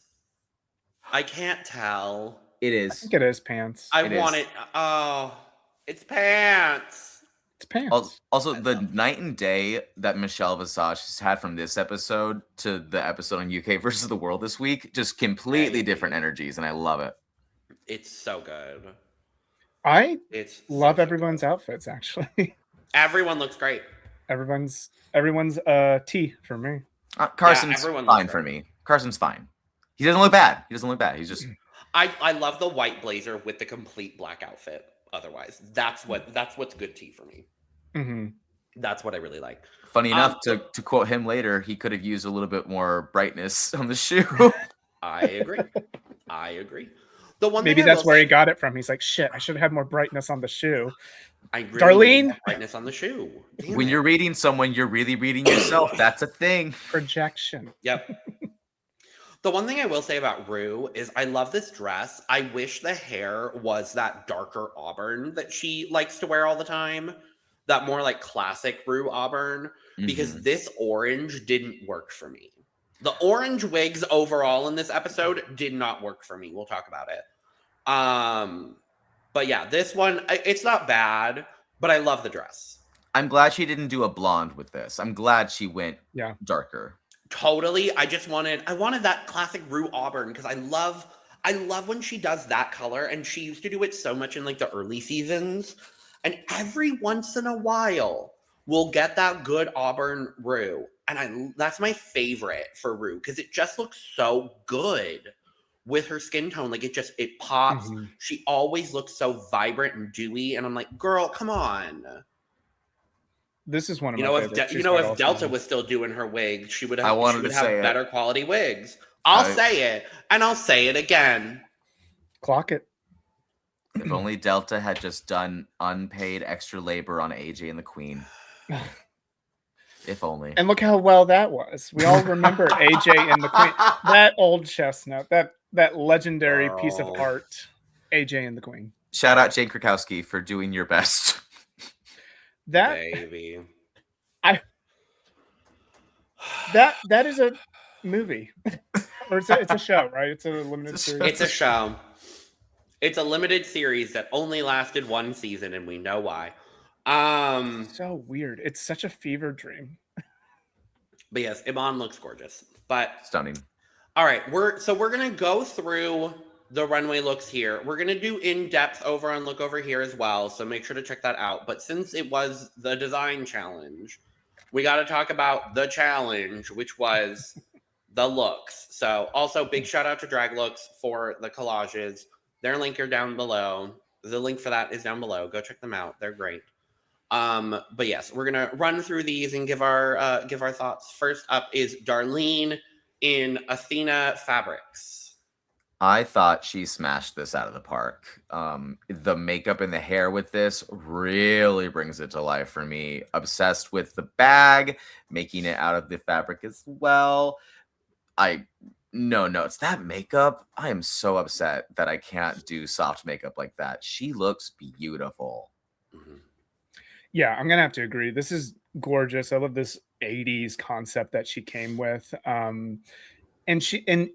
I can't tell. It I is. think it is pants. I It want is. it. Oh, it's pants. It's pants. Also, the night and day that Michelle Visage has had from this episode to the episode on UK versus the World this week, just completely Hey. different energies, and I love it. It's so good. I It's love so everyone's outfits actually. good. Everyone looks great. everyone's T for me. Carson's everyone looks fine for great. me. Carson's fine. He doesn't look bad. He's just I love the white blazer with the complete black outfit. Otherwise, that's what's good tea for me. Mm-hmm. That's what I really like. funny enough to quote him later. He could have used a little bit more brightness on the shoe. I agree. I agree. The one Maybe thing I that's will where say, he got it from. He's like, shit, I should have had more brightness on the shoe. I really Darlene? need that brightness on the shoe. Damn When it. you're reading someone, you're really reading yourself. That's a thing. Projection. Yep. The one thing I will say about Rue is I love this dress. I wish the hair was that darker auburn that she likes to wear all the time. That more like classic Rue auburn. Because this orange didn't work for me. The orange wigs overall in this episode did not work for me. We'll talk about it. But yeah, this one, it's not bad, but I love the dress. I'm glad she didn't do a blonde with this. I'm glad she went darker. Totally. I wanted that classic Rue auburn because I love when she does that color, and she used to do it so much in like the early seasons. And every once in a while, we'll get that good auburn Rue. And that's my favorite for Rue because it just looks so good with her skin tone. Like it pops. Mm-hmm. She always looks so vibrant and dewy. And I'm like, girl, come on. This is one of my favorites. If Delta was still doing her wigs, she would have better quality wigs. I'll say it, and I'll say it again. Clock it. If only Delta had just done unpaid extra labor on AJ and the Queen. If only. And look how well that was. We all remember AJ and the Queen. That old chestnut, that legendary piece of art, AJ and the Queen. Shout out Jane Krakowski for doing your best. Baby. That is a movie. Or it's a show, right? It's a limited series. It's a show. It's a limited series that only lasted one season, and we know why. So weird. It's such a fever dream. But yes, Iman looks gorgeous. But stunning. All right, we're gonna go through the runway looks here. We're gonna do in-depth over on Look Over Here as well, so make sure to check that out. But since it was the design challenge, we got to talk about the challenge, which was the looks. So also big shout out to Drag Looks for the collages. Their link are down below. The link for that is down below. Go check them out. They're great. But yes, we're gonna run through these and give our thoughts. First up is Darlene in Athena Fabrics. I thought she smashed this out of the park. The makeup and the hair with this really brings it to life for me. Obsessed with the bag, making it out of the fabric as well. No, it's that makeup. I am so upset that I can't do soft makeup like that. She looks beautiful. Mm-hmm. Yeah, I'm gonna have to agree. This is gorgeous. I love this 80s concept that she came with. And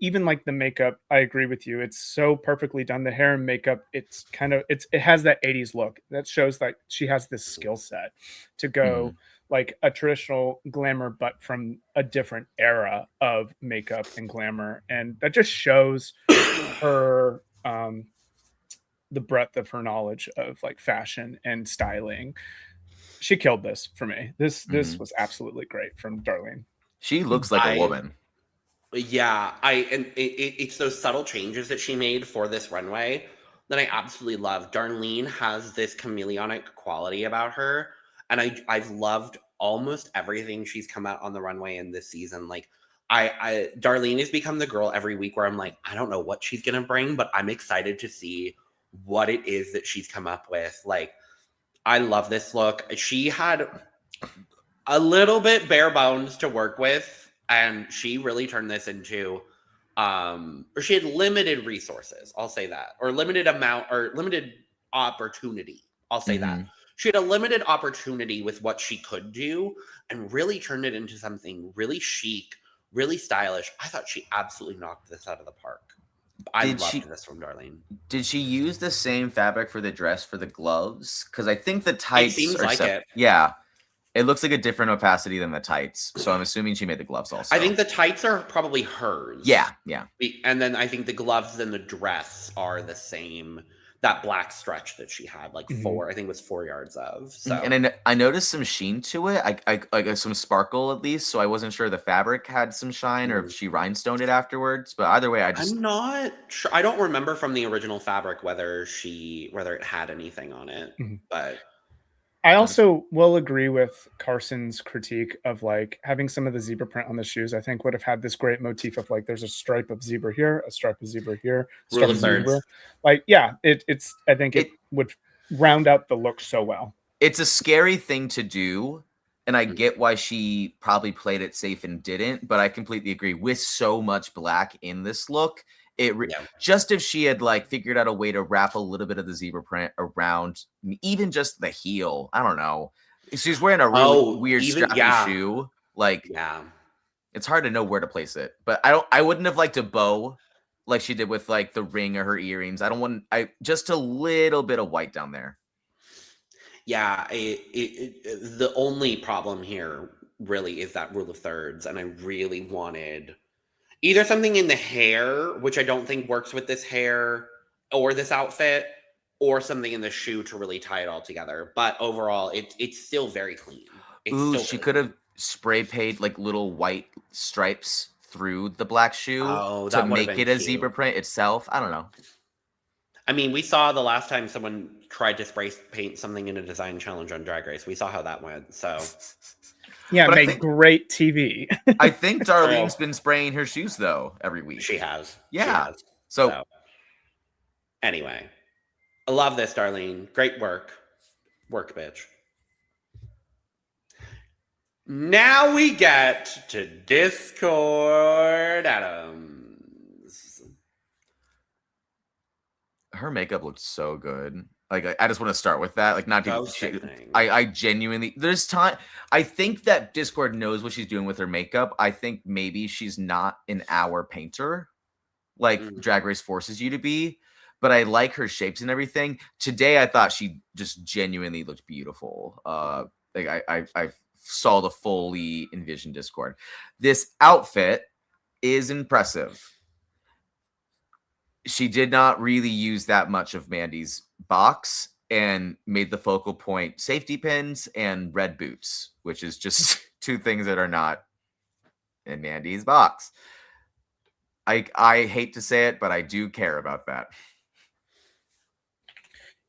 even like the makeup, I agree with you. It's so perfectly done. The hair and makeup, it has that 80s look that shows like she has this skill set to go like a traditional glamour, but from a different era of makeup and glamour. And that just shows her the breadth of her knowledge of like fashion and styling. She killed this for me. This was absolutely great from Darlene. She looks like a woman. Yeah, it's those subtle changes that she made for this runway that I absolutely love. Darlene has this chameleonic quality about her, and I've loved almost everything she's come out on the runway in this season. Like, Darlene has become the girl every week where I'm like, I don't know what she's gonna bring, but I'm excited to see what it is that she's come up with. Like, I love this look. She had a little bit bare bones to work with. And she really turned this into, or she had limited resources, I'll say that, or limited amount, or limited opportunity, I'll say that. She had a limited opportunity with what she could do and really turned it into something really chic, really stylish. I thought she absolutely knocked this out of the park. I loved this from Darlene. Did she use the same fabric for the dress for the gloves? Because I think the tights seems are like it. Yeah. It looks like a different opacity than the tights. So I'm assuming she made the gloves also. I think the tights are probably hers. Yeah. And then I think the gloves and the dress are the same. That black stretch that she had, like I think it was 4 yards of. So. And I noticed some sheen to it. I like some sparkle at least. So I wasn't sure the fabric had some shine or if she rhinestoned it afterwards. But either way, I'm not sure. I don't remember from the original fabric whether it had anything on it. But I also will agree with Carson's critique of like having some of the zebra print on the shoes. I think would have had this great motif of like there's a stripe of zebra here, a stripe of zebra here, stripe Rule of of thirds. zebra. Like, yeah, it's I think it would round out the look so well. It's a scary thing to do, and I get why she probably played it safe and didn't, but I completely agree. With so much black in this look, just if she had like figured out a way to wrap a little bit of the zebra print around even just the heel, I don't know. She's wearing a really weird strappy shoe. Like, it's hard to know where to place it. But I wouldn't have liked a bow like she did with like the ring or her earrings. Just a little bit of white down there. Yeah, the only problem here really is that rule of thirds, and I really wanted either something in the hair, which I don't think works with this hair or this outfit, or something in the shoe to really tie it all together. But overall, it's still very clean. She could have spray painted like little white stripes through the black shoe to make it a zebra print itself. I don't know. I mean, we saw the last time someone tried to spray paint something in a design challenge on Drag Race. We saw how that went. So, yeah, it made great TV. I think Darlene's been spraying her shoes though every week. She has. Yeah. She has. So, anyway, I love this, Darlene. Great work. Work, bitch. Now we get to Discord Adams. Her makeup looks so good. Like, I just want to start with that. Like, not I genuinely, there's time. I think that Discord knows what she's doing with her makeup. I think maybe she's not an hour painter like Drag Race forces you to be, but I like her shapes and everything. Today, I thought she just genuinely looked beautiful. Like I saw the fully envisioned Discord. This outfit is impressive. She did not really use that much of Mandy's box and made the focal point safety pins and red boots, which is just two things that are not in Mandy's box. I hate to say it, but I do care about that.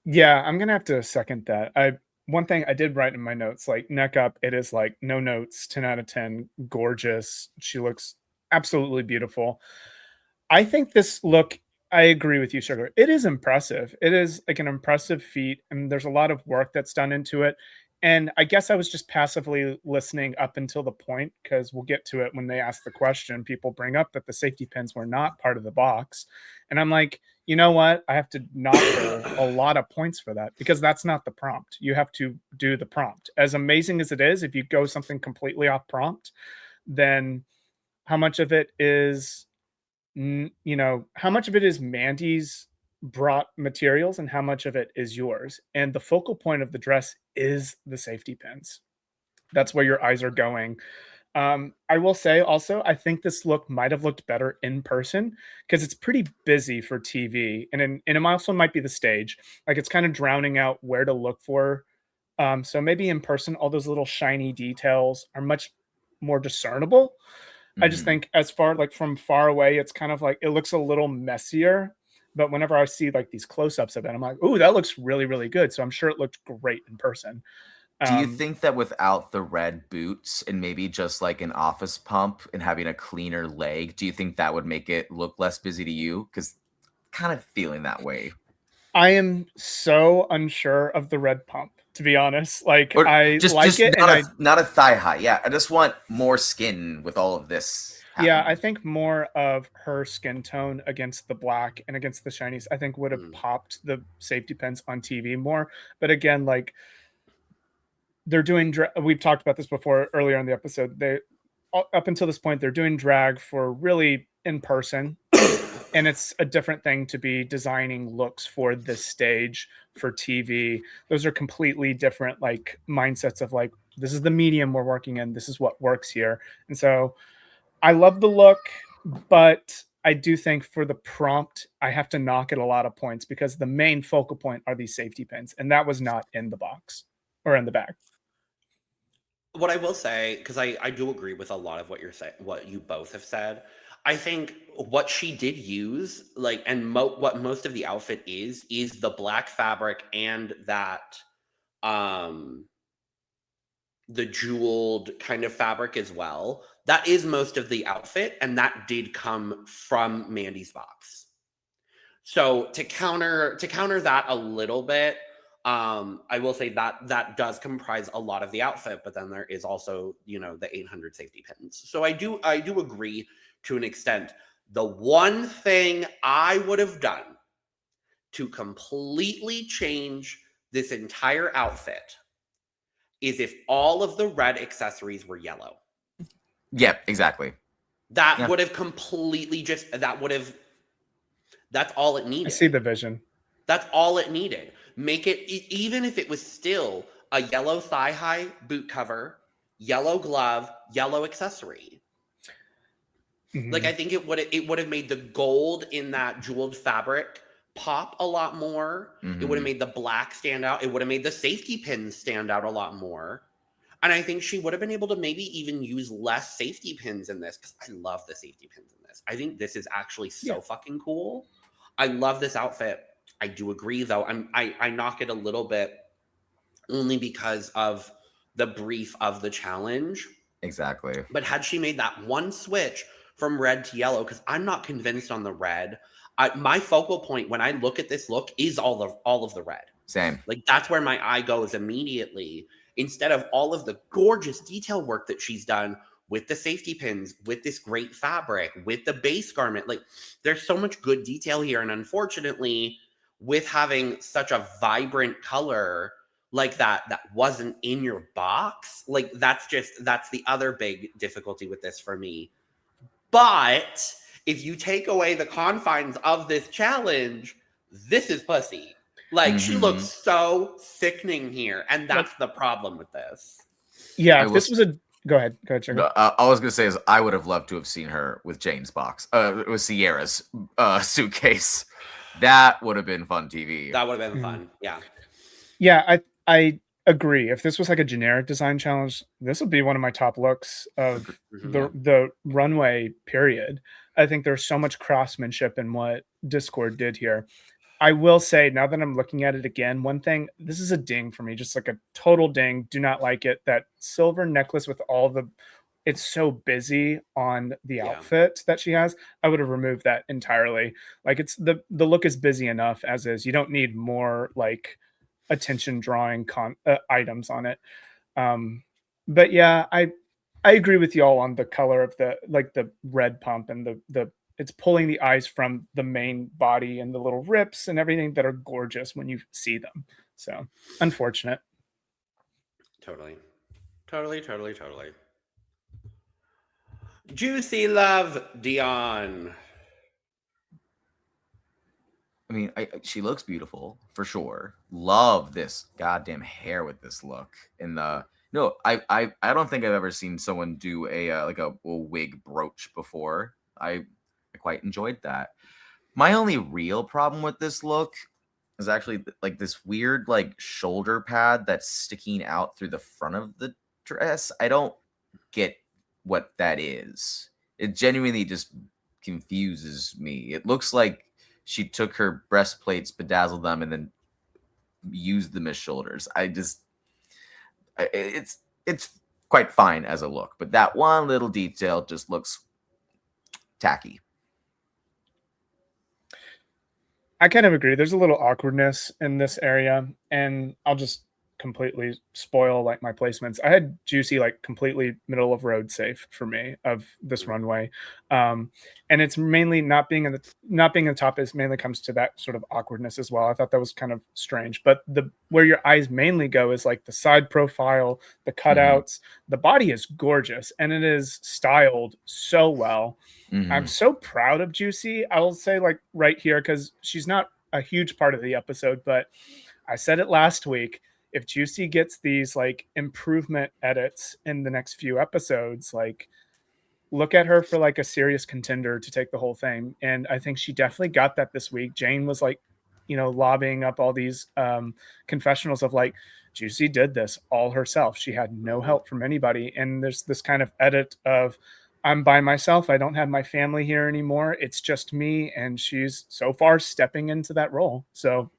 Yeah, I'm gonna have to second that. One thing I did write in my notes, like neck up, it is like no notes, 10 out of 10, gorgeous. She looks absolutely beautiful. I think this look, I agree with you, Sugar. It is impressive. It is like an impressive feat, and there's a lot of work that's done into it. And I guess I was just passively listening up until the point, because we'll get to it when they ask the question. People bring up that the safety pins were not part of the box. And I'm like, you know what? I have to knock her a lot of points for that, because that's not the prompt. You have to do the prompt. As amazing as it is, if you go something completely off prompt, then how much of it is, how much of it is Mandy's brought materials and how much of it is yours? And the focal point of the dress is the safety pins. That's where your eyes are going. I will say also, I think this look might have looked better in person, because it's pretty busy for TV, and it also might be the stage. Like, it's kind of drowning out where to look for. So maybe in person, all those little shiny details are much more discernible. I just think as far, like from far away, it's kind of like, it looks a little messier. But whenever I see like these close-ups of it, I'm like, ooh, that looks really, really good. So I'm sure it looked great in person. Do you think that without the red boots and maybe just like an office pump and having a cleaner leg, do you think that would make it look less busy to you? Because kind of feeling that way. I am so unsure of the red pump, to be honest. Like, I like it. Not a thigh high. Yeah, I just want more skin with all of this happening. Yeah, I think more of her skin tone against the black and against the shinies, I think would have popped the safety pins on TV more. But again, like, they're doing we've talked about this before earlier in the episode. They, up until this point, they're doing drag for really in person. And it's a different thing to be designing looks for this stage for TV. Those are completely different like mindsets of like, this is the medium we're working in. This is what works here. And so I love the look, but I do think for the prompt, I have to knock it a lot of points, because the main focal point are these safety pins. And that was not in the box or in the bag. What I will say, because I do agree with a lot of what you're saying, what you both have said. I think what she did use, like, and what most of the outfit is the black fabric and that the jeweled kind of fabric as well. That is most of the outfit, and that did come from Mandy's box. So to counter that a little bit, I will say that does comprise a lot of the outfit, but then there is also, you know, the 800 safety pins. So I do agree to an extent. The one thing I would have done to completely change this entire outfit is if all of the red accessories were yellow. Yep, exactly. That would have completely that's all it needed. I see the vision. That's all it needed. Make it, even if it was still a yellow thigh-high boot cover, yellow glove, yellow accessory. Mm-hmm. Like, I think it would have made the gold in that jeweled fabric pop a lot more. Mm-hmm. It would have made the black stand out. It would have made the safety pins stand out a lot more. And I think she would have been able to maybe even use less safety pins in this, because I love the safety pins in this. I think this is actually so fucking cool. I love this outfit. I do agree, though. I knock it a little bit only because of the brief of the challenge. Exactly. But had she made that one switch from red to yellow, because I'm not convinced on the red. My focal point when I look at this look is all of the red. Same. Like, that's where my eye goes immediately, instead of all of the gorgeous detail work that she's done with the safety pins, with this great fabric, with the base garment. Like, there's so much good detail here. And unfortunately, with having such a vibrant color like that wasn't in your box, like, that's the other big difficulty with this for me. But if you take away the confines of this challenge, this is pussy. Like, she looks so sickening here. And that's the problem with this. Yeah, if this was a... Go ahead, Trigger. All I was going to say is I would have loved to have seen her with Jane's box. With Sierra's suitcase. That would have been fun TV. That would have been fun, yeah. Yeah, I agree. If this was like a generic design challenge, this would be one of my top looks of the runway, period. I think there's so much craftsmanship in what Discord did here. I will say, now that I'm looking at it again, one thing, this is a ding for me, just like a total ding. Do not like it. That silver necklace with all the, it's so busy on the outfit that she has. I would have removed that entirely. Like, it's the look is busy enough as is. You don't need more like attention drawing items on it. But yeah, I agree with y'all on the color of the red pump and the it's pulling the eyes from the main body and the little rips and everything that are gorgeous when you see them. So unfortunate. Totally. Juicy love, Dion. I mean, she looks beautiful for sure. Love this goddamn hair with this look. I don't think I've ever seen someone do a wig brooch before. I quite enjoyed that. My only real problem with this look is actually like this weird like shoulder pad that's sticking out through the front of the dress. I don't get what that is. It genuinely just confuses me. It looks like she took her breastplates, bedazzled them, and then used them as shoulders. It's quite fine as a look, but that one little detail just looks tacky. I kind of agree. There's a little awkwardness in this area, and I'll just completely spoil like my placements. I had Juicy like completely middle of road safe for me of this runway, and it's mainly not being in the top is mainly comes to that sort of awkwardness as well. I thought that was kind of strange, but where your eyes mainly go is like the side profile, the cutouts. The body is gorgeous and it is styled so well. I'm so proud of Juicy. I will say like right here, because she's not a huge part of the episode, but I said it last week. If Juicy gets these like improvement edits in the next few episodes, like look at her for like a serious contender to take the whole thing. And I think she definitely got that this week. Jane was like, lobbying up all these confessionals of like, Juicy did this all herself. She had no help from anybody. And there's this kind of edit of, I'm by myself. I don't have my family here anymore. It's just me. And she's so far stepping into that role. So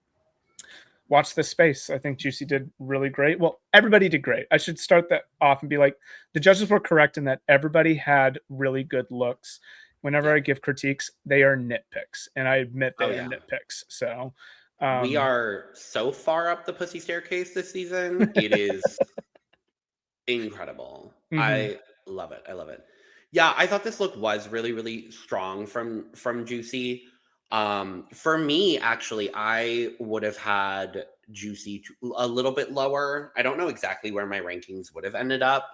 watch this space. I think Juicy did really great. Well, everybody did great. I should start that off and be like, the judges were correct in that everybody had really good looks. Whenever I give critiques, they are nitpicks, and I admit they are nitpicks. So we are so far up the pussy staircase this season. It is incredible. I love it. I love it. Yeah, I thought this look was really, really strong from Juicy. For me, actually, I would have had Juicy a little bit lower. I don't know exactly where my rankings would have ended up.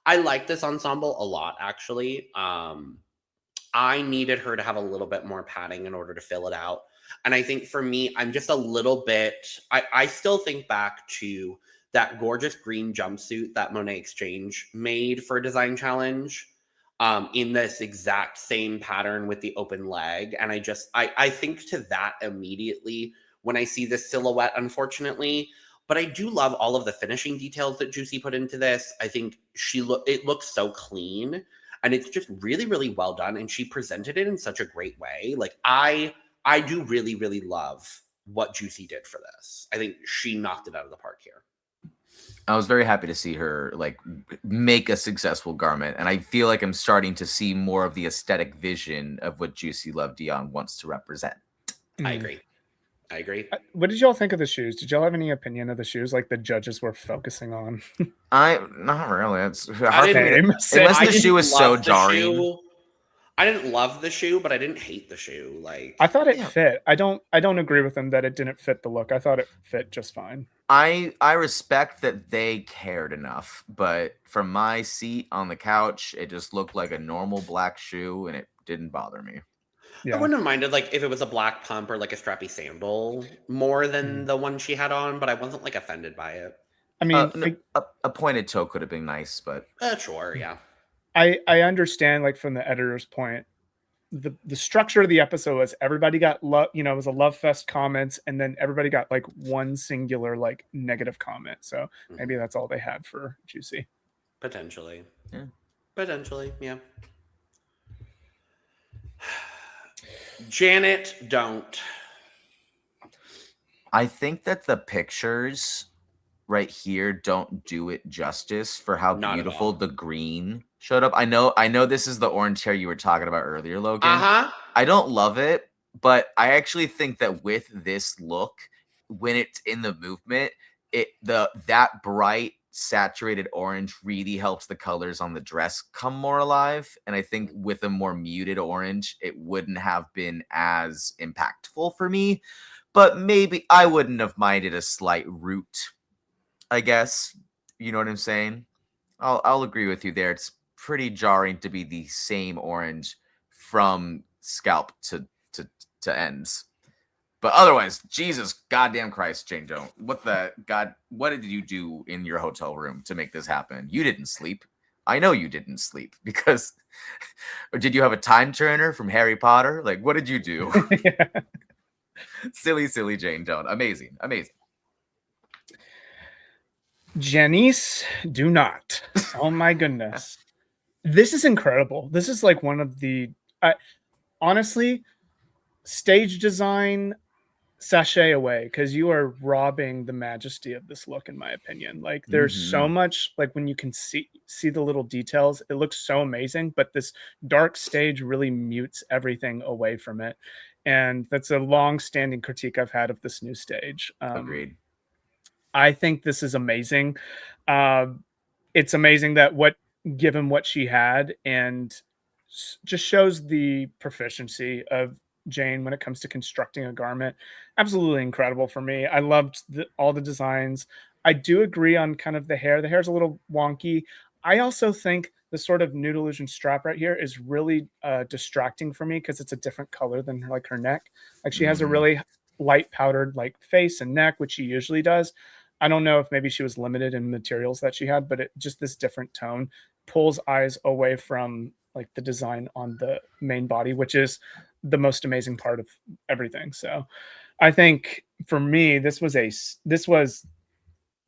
I like this ensemble a lot, actually. I needed her to have a little bit more padding in order to fill it out. And I think for me, I'm just a little bit, I still think back to that gorgeous green jumpsuit that Monet Exchange made for a design challenge in this exact same pattern with the open leg. And I think to that immediately when I see this silhouette, unfortunately. But I do love all of the finishing details that Juicy put into this. I think it looks so clean and it's just really, really well done. And she presented it in such a great way. Like I do really, really love what Juicy did for this. I think she knocked it out of the park here. I was very happy to see her like make a successful garment. And I feel like I'm starting to see more of the aesthetic vision of what Juicy Love Dion wants to represent. I agree. What did y'all think of the shoes? Did y'all have any opinion of the shoes like the judges were focusing on? Not really. It's unless the shoe is so jarring. I didn't love the shoe, but I didn't hate the shoe. Like I thought it fit. I don't agree with them that it didn't fit the look. I thought it fit just fine. I respect that they cared enough, but from my seat on the couch, it just looked like a normal black shoe and it didn't bother me. Yeah. I wouldn't have minded like if it was a black pump or like a strappy sandal more than the one she had on, but I wasn't like offended by it. I mean, a pointed toe could have been nice, but sure, yeah. I understand like from the editor's point, the structure of the episode was everybody got love, it was a love fest comments, and then everybody got like one singular like negative comment. So maybe that's all they had for Juicy. Potentially. Yeah. Potentially, yeah. Janet, don't. I think that the pictures right here don't do it justice for how beautiful the green showed up. I know this is the orange hair you were talking about earlier, Logan. I don't love it, but I actually think that with this look, when it's in the movement, that bright saturated orange really helps the colors on the dress come more alive. And I think with a more muted orange, it wouldn't have been as impactful for me. But maybe I wouldn't have minded a slight root, I guess. You know what I'm saying? I'll agree with you there. It's pretty jarring to be the same orange from scalp to ends. But otherwise, Jesus goddamn Christ, Jane Doe. What did you do in your hotel room to make this happen? You didn't sleep. I know you didn't sleep because or did you have a time turner from Harry Potter? Like, what did you do? Silly Jane Doe. Amazing. Janice, do not. Oh my goodness. This is incredible. This is like one of the honestly, stage design sachet away, because you are robbing the majesty of this look, in my opinion. Like there's so much, like when you can see the little details, it looks so amazing, but this dark stage really mutes everything away from it. And that's a long-standing critique I've had of this new stage. Agreed. I think this is amazing. It's amazing that given what she had, and just shows the proficiency of Jane when it comes to constructing a garment. Absolutely incredible for me. I loved all the designs. I do agree on kind of the hair. The hair's a little wonky. I also think the sort of nude illusion strap right here is really distracting for me because it's a different color than like her neck. Like she has a really light powdered like face and neck, which she usually does. I don't know if maybe she was limited in materials that she had, but just this different tone pulls eyes away from like the design on the main body, which is the most amazing part of everything. So I think for me, this was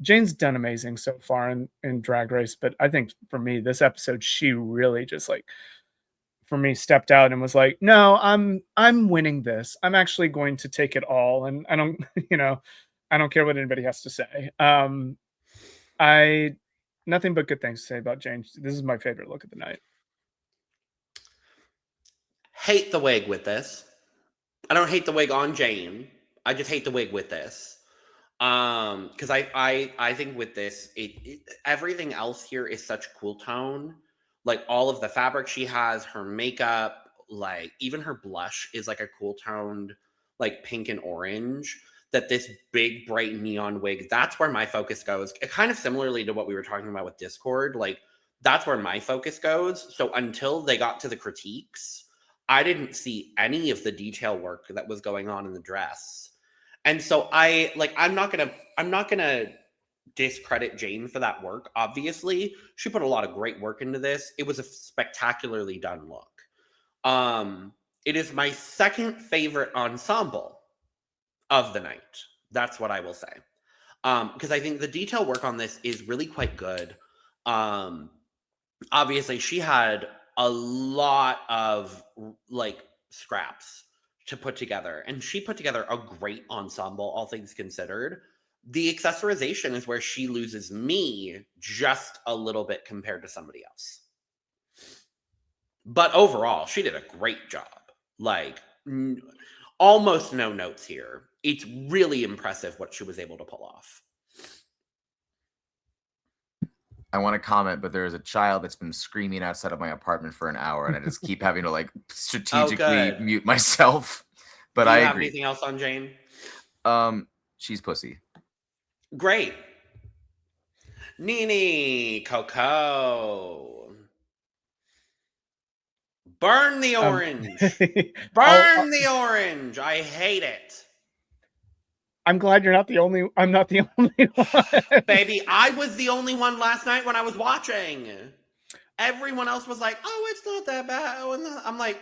Jane's done amazing so far in Drag Race, but I think for me, this episode, she really just like for me stepped out and was like, no, I'm winning this. I'm actually going to take it all. And I don't, I don't care what anybody has to say. I nothing but good things to say about Jane. This is my favorite look of the night. Hate the wig with this. I don't hate the wig on Jane. I just hate the wig with this. Because I think with this, everything else here is such cool tone. Like all of the fabric she has, her makeup, like even her blush is like a cool toned, like pink and orange. That this big bright neon wig, that's where my focus goes. Kind of similarly to what we were talking about with Discord, like that's where my focus goes. So until they got to the critiques, I didn't see any of the detail work that was going on in the dress. And so I'm not gonna discredit Jane for that work. Obviously, she put a lot of great work into this. It was a spectacularly done look. It is my second favorite ensemble of the night. That's what I will say. Because I think the detail work on this is really quite good. Obviously, she had a lot of like scraps to put together, and she put together a great ensemble, all things considered. The accessorization is where she loses me just a little bit compared to somebody else. But overall, she did a great job. Like, almost no notes here. It's really impressive what she was able to pull off. I want to comment, but there is a child that's been screaming outside of my apartment for an hour, and I just keep having to like strategically mute myself. But Do you I have agree. anything else on Jane? She's pussy. Great. Nene, Coco. Burn the orange. Burn the orange. I hate it. I'm glad you're not the only. I'm not the only one. Baby, I was the only one last night when I was watching. Everyone else was like, "Oh, it's not that bad." I'm like,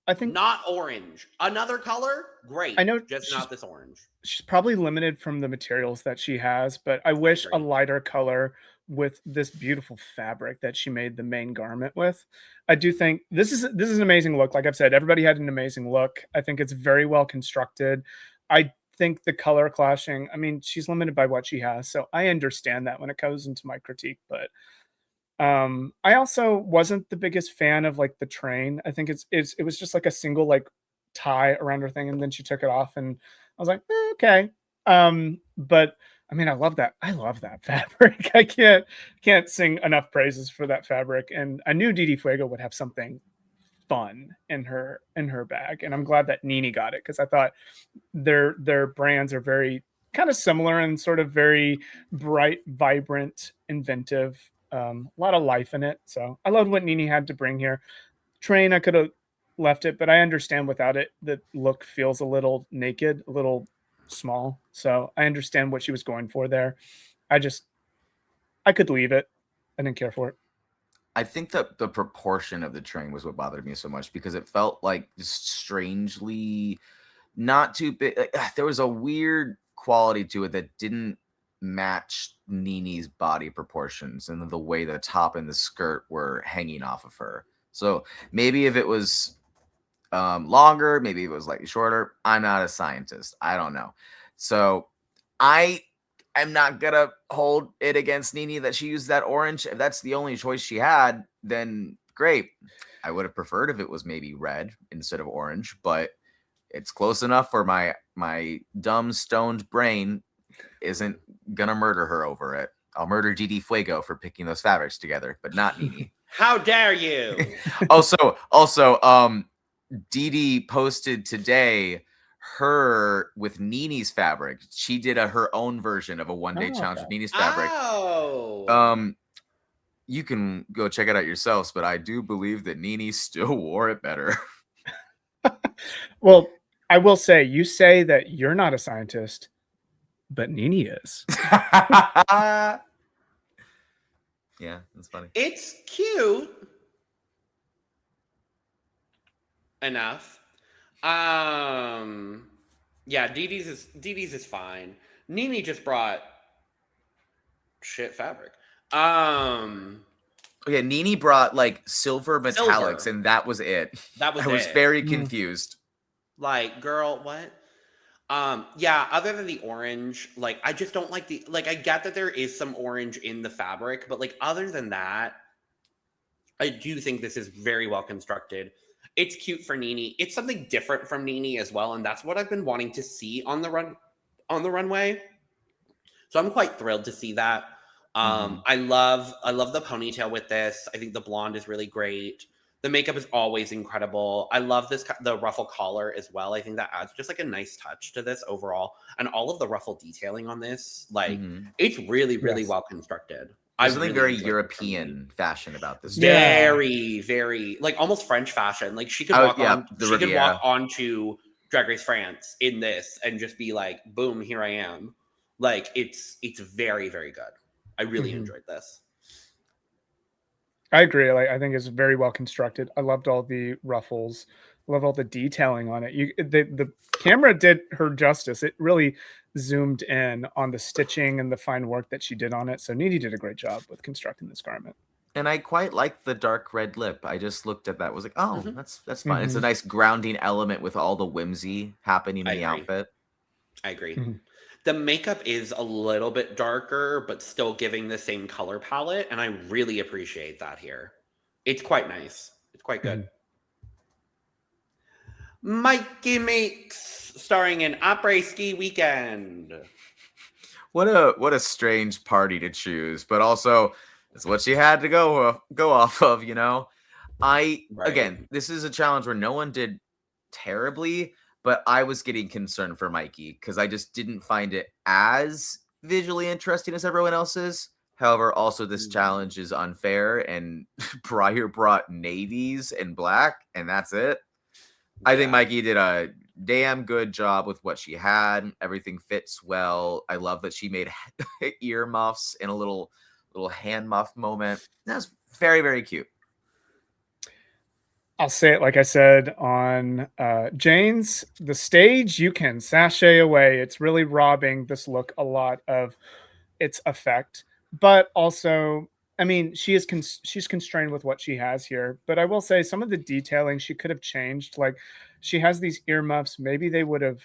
I think not orange. Another color, great. I know, just not this orange. She's probably limited from the materials that she has, but I wish a lighter color with this beautiful fabric that she made the main garment with. I do think this is an amazing look. Like I've said, everybody had an amazing look. I think it's very well constructed. I think the color clashing, I mean, she's limited by what she has, so I understand that when it goes into my critique, but I also wasn't the biggest fan of like the train. I think it was just like a single like tie around her thing, and then she took it off, and I was like, okay. But I mean, I love that fabric. I can't sing enough praises for that fabric, and I knew Didi Fuego would have something fun in her bag, and I'm glad that Nene got it, because I thought their brands are very kind of similar and sort of very bright, vibrant, inventive. A lot of life in it. So I loved what Nene had to bring here. Train, I could have left it, but I understand without it, the look feels a little naked, a little small. So I understand what she was going for there. I could leave it. I didn't care for it. I think that the proportion of the train was what bothered me so much, because it felt like just strangely not too big. Like, there was a weird quality to it that didn't match Nene's body proportions and the way the top and the skirt were hanging off of her. So maybe if it was longer, maybe it was like shorter. I'm not a scientist. I don't know. So I'm not gonna hold it against Nene that she used that orange. If that's the only choice she had, then great. I would have preferred if it was maybe red instead of orange, but it's close enough for my dumb stoned brain isn't gonna murder her over it. I'll murder Didi Fuego for picking those fabrics together, but not Nene. How dare you? also, Didi posted today her with Nene's fabric. She did her own version of a one-day challenge with Nene's fabric. Oh. You can go check it out yourselves, but I do believe that Nene still wore it better. Well, I will say, you say that you're not a scientist, but Nene is. Yeah, that's funny. It's cute enough. Yeah, Didi's is fine. Nene just brought shit fabric. Yeah, Nene brought like silver metallics, Silver. and that was it. That was I was it. very confused. Like, girl, what? Yeah, other than the orange, like, I just don't like I get that there is some orange in the fabric, but like, other than that, I do think this is very well constructed. It's cute for Nene. It's something different from Nene as well, and that's what I've been wanting to see on the runway. So I'm quite thrilled to see that. I love the ponytail with this. I think the blonde is really great. The makeup is always incredible. I love the ruffle collar as well. I think that adds just like a nice touch to this overall. And all of the ruffle detailing on this, like it's really, really well constructed. There's something very European fashion about this. Very, very like almost French fashion. Like she could walk walk onto Drag Race France in this and just be like, boom, here I am. Like it's very, very good. I really enjoyed this. I agree. Like I think it's very well constructed. I loved all the ruffles. I love all the detailing on it. The camera did her justice. It really zoomed in on the stitching and the fine work that she did on it. So Nene did a great job with constructing this garment. And I quite like the dark red lip. I just looked at that, was like, oh, that's fine. It's a nice grounding element with all the whimsy happening in the outfit. I agree. The makeup is a little bit darker, but still giving the same color palette, and I really appreciate that here. It's quite nice. It's quite good. Mikey Makes, starring in Après Ski Weekend. What a strange party to choose, but also it's what she had to go off of, you know. Again, this is a challenge where no one did terribly, but I was getting concerned for Mikey because I just didn't find it as visually interesting as everyone else's. However, also this challenge is unfair, and Briar brought navies and black, and that's it. I think Mikey did a damn good job with what she had. Everything fits well. I love that she made ear muffs in a little hand muff moment. That's very, very cute. I'll say it like I said on Jane's, the stage, you can sashay away. It's really robbing this look a lot of its effect. But also, I mean, she's constrained with what she has here. But I will say some of the detailing she could have changed. Like she has these earmuffs. Maybe they would have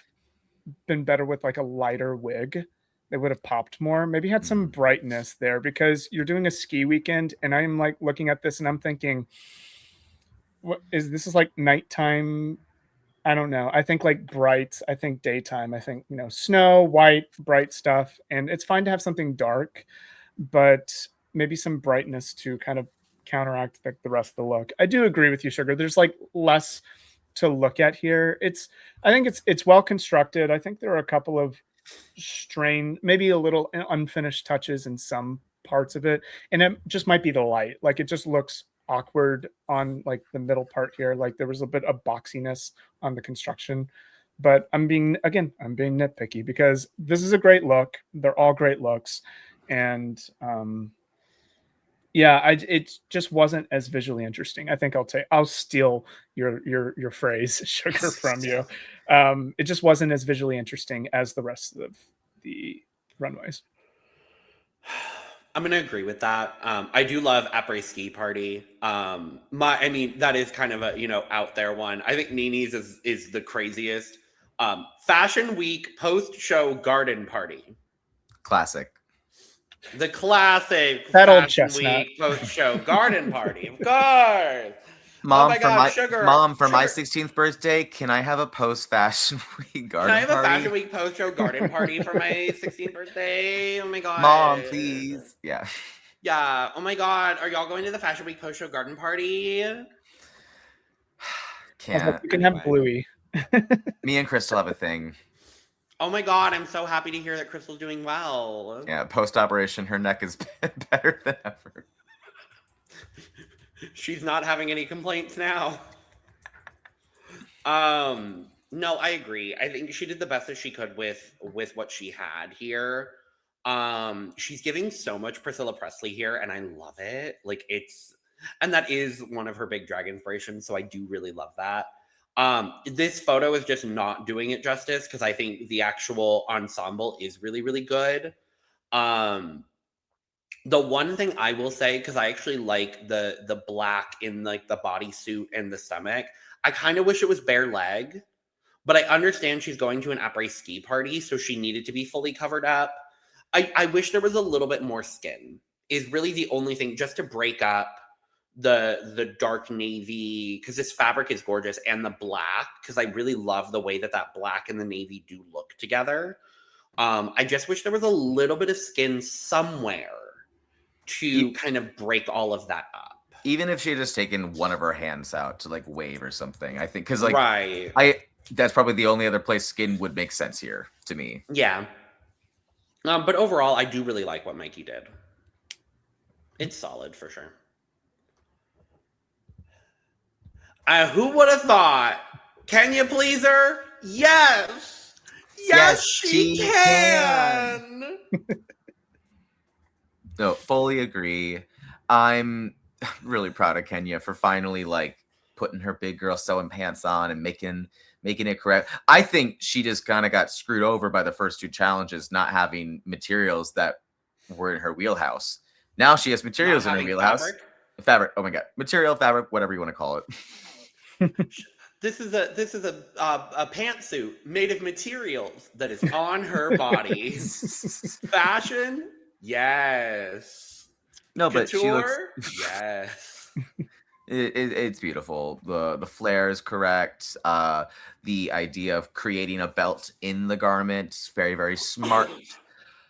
been better with like a lighter wig. They would have popped more. Maybe had some brightness there because you're doing a ski weekend. And I'm like looking at this and I'm thinking, this is like nighttime. I don't know. I think like bright. I think daytime. I think, snow, white, bright stuff. And it's fine to have something dark, but maybe some brightness to kind of counteract the rest of the look. I do agree with you, Sugar. There's like less to look at here. I think it's well constructed. I think there are a couple of maybe a little unfinished touches in some parts of it. And it just might be the light. Like it just looks awkward on like the middle part here. Like there was a bit of boxiness on the construction, but I'm being nitpicky because this is a great look. They're all great looks. And it just wasn't as visually interesting. I think I'll steal your phrase, Sugar, from you. It just wasn't as visually interesting as the rest of the runways. I'm gonna agree with that. I do love Après Ski Party. That is kind of a out there one. I think Nene's is the craziest. Fashion Week post-show garden party. Classic. The classic that old Fashion Week post-show garden party, of course. Mom, my my 16th birthday, can I have a post-Fashion Week garden party? Can I have a Fashion Week post-show garden party for my 16th birthday? Oh my god. Mom, please. Yeah. Yeah. Oh my god. Are y'all going to the Fashion Week post-show garden party? Can't. You can have Bluey. Me and Crystal have a thing. Oh my god, I'm so happy to hear that Crystal's doing well. Yeah, post-operation, her neck is better than ever. She's not having any complaints now. No, I agree. I think she did the best that she could with what she had here. She's giving so much Priscilla Presley here, and I love it. And that is one of her big drag inspirations, so I do really love that. This photo is just not doing it justice because I think the actual ensemble is really, really good. The one thing I will say, because I actually like the black in like the bodysuit and the stomach, I kind of wish it was bare leg, but I understand she's going to an après-ski party, so she needed to be fully covered up. I wish there was a little bit more skin, is really the only thing, just to break up the dark navy, because this fabric is gorgeous, and the black, because I really love the way that black and the navy do look together. I just wish there was a little bit of skin somewhere to kind of break all of that up. Even if she had just taken one of her hands out to like wave or something, I think, because like right. that's probably the only other place skin would make sense here to me. Yeah. But overall, I do really like what Mikey did. It's solid for sure. Who would have thought? Kenya Pleaser? Yes! Yes, she can! No, fully agree. I'm really proud of Kenya for finally like putting her big girl sewing pants on and making it correct. I think she just kind of got screwed over by the first two challenges, not having materials that were in her wheelhouse. Now she has materials in her wheelhouse. Fabric. Oh my god, material, fabric, whatever you want to call it. This is a pantsuit made of materials that is on her body. Fashion, yes. No, but Couture? she looks. Yes. It's beautiful. The flare is correct. The idea of creating a belt in the garment, very, very smart.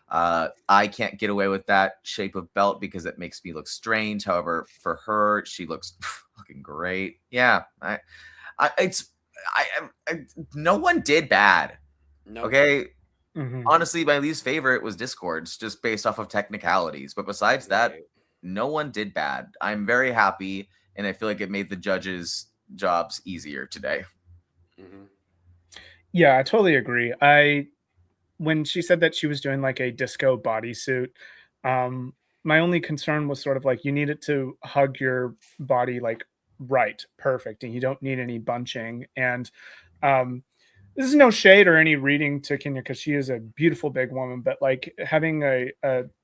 I can't get away with that shape of belt because it makes me look strange. However, for her, she looks fucking great. Yeah, no one did bad. Nope. Okay. Mm-hmm. Honestly, my least favorite was Discord's, just based off of technicalities. But besides that, no one did bad. I'm very happy, and I feel like it made the judges' jobs easier today. Mm-hmm. Yeah, I totally agree. When she said that she was doing like a disco bodysuit, my only concern was sort of like you need it to hug your body like right, perfect, and you don't need any bunching. And this is no shade or any reading to Kenya because she is a beautiful big woman, but like having a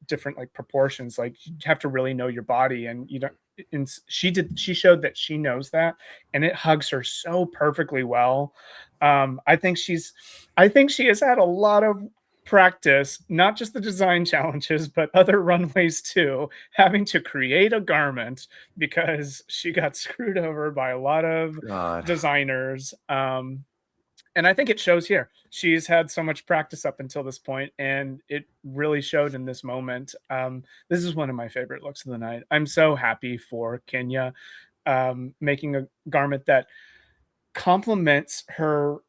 different like proportions, like you have to really know your body, and you don't. And she showed that she knows that, and it hugs her so perfectly well. I think she has had a lot of practice, not just the design challenges, but other runways too, having to create a garment because she got screwed over by a lot of designers. And I think it shows here. She's had so much practice up until this point, and it really showed in this moment. This is one of my favorite looks of the night. I'm so happy for Kenya making a garment that complements her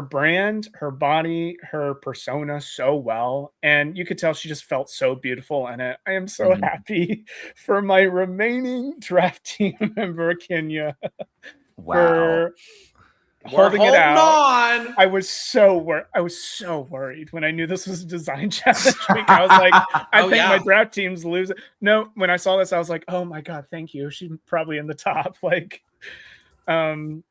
brand, her body, her persona so well. And you could tell she just felt so beautiful in it. I am so happy for my remaining draft team member, Kenya. Wow. Holding it out. I was so worried when I knew this was a design challenge week. I was like, I think my draft team's losing. No, when I saw this, I was like, oh my god, thank you. She's probably in the top. Like, I'm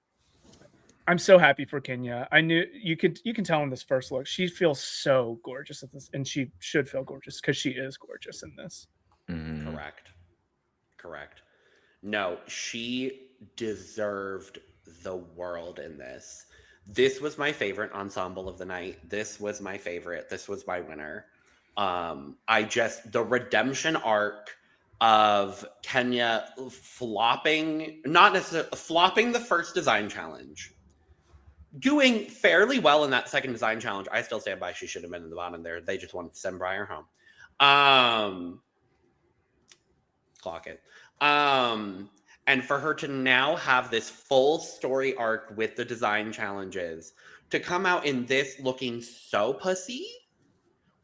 so happy for Kenya. I knew you can tell in this first look, she feels so gorgeous at this, and she should feel gorgeous because she is gorgeous in this. Mm. Correct. No, she deserved the world in this. This was my favorite ensemble of the night. This was my favorite. This was my winner. The redemption arc of Kenya flopping, not necessarily flopping the first design challenge, doing fairly well in that second design challenge. I still stand by she should have been in the bottom there. They just wanted to send Briar home. Clock it. And for her to now have this full story arc with the design challenges, to come out in this looking so pussy,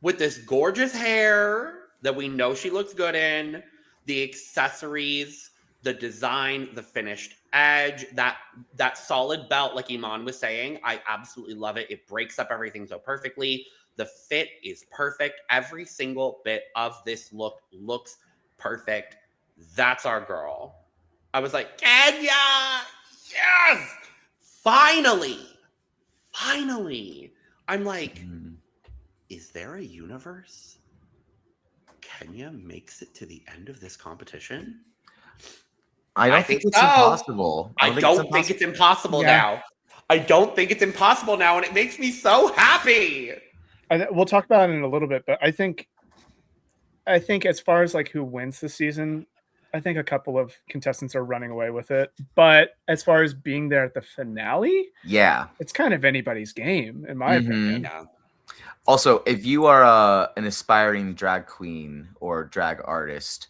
with this gorgeous hair that we know she looks good in, the accessories, the design, the finished edge, that solid belt, like Iman was saying, I absolutely love it. It breaks up everything so perfectly. The fit is perfect. Every single bit of this look looks perfect. That's our girl. I was like, Kenya, yes! Finally. I'm like, is there a universe? Kenya makes it to the end of this competition? I don't think it's impossible. I don't think it's impossible now. I don't think it's impossible now, and it makes me so happy. We'll talk about it in a little bit, but I think as far as like who wins the season, I think a couple of contestants are running away with it. But as far as being there at the finale, yeah, it's kind of anybody's game, in my opinion. Yeah. Also, if you are an aspiring drag queen or drag artist,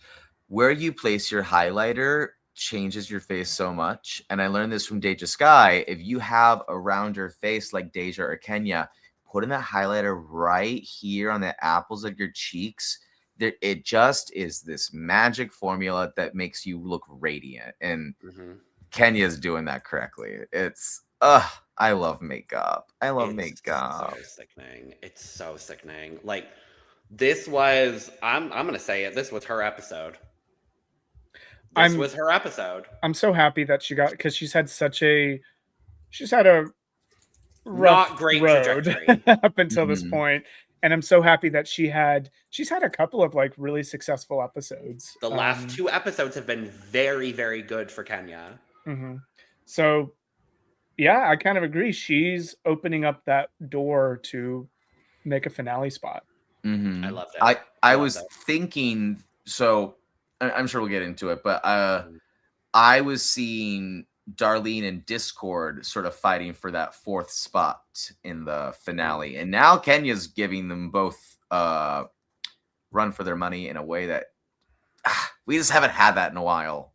where you place your highlighter changes your face so much. And I learned this from Deja Sky. If you have a rounder face like Deja or Kenya, putting that highlighter right here on the apples of your cheeks, it just is this magic formula that makes you look radiant. And Kenya's doing that correctly. It's I love makeup. I love makeup. So sickening. It's so sickening. Like, this was, I'm gonna say it, this was her episode. This was her episode. I'm so happy that she got, because she's had a rough not great road trajectory up until this point. And I'm so happy that she's had a couple of like really successful episodes. The last 2 episodes have been very, very good for Kenya. So yeah, I kind of agree. She's opening up that door to make a finale spot. I love that. I was thinking, so I'm sure we'll get into it, but I was seeing Darlene and Discord sort of fighting for that 4th spot in the finale. And now Kenya's giving them both run for their money in a way that we just haven't had that in a while.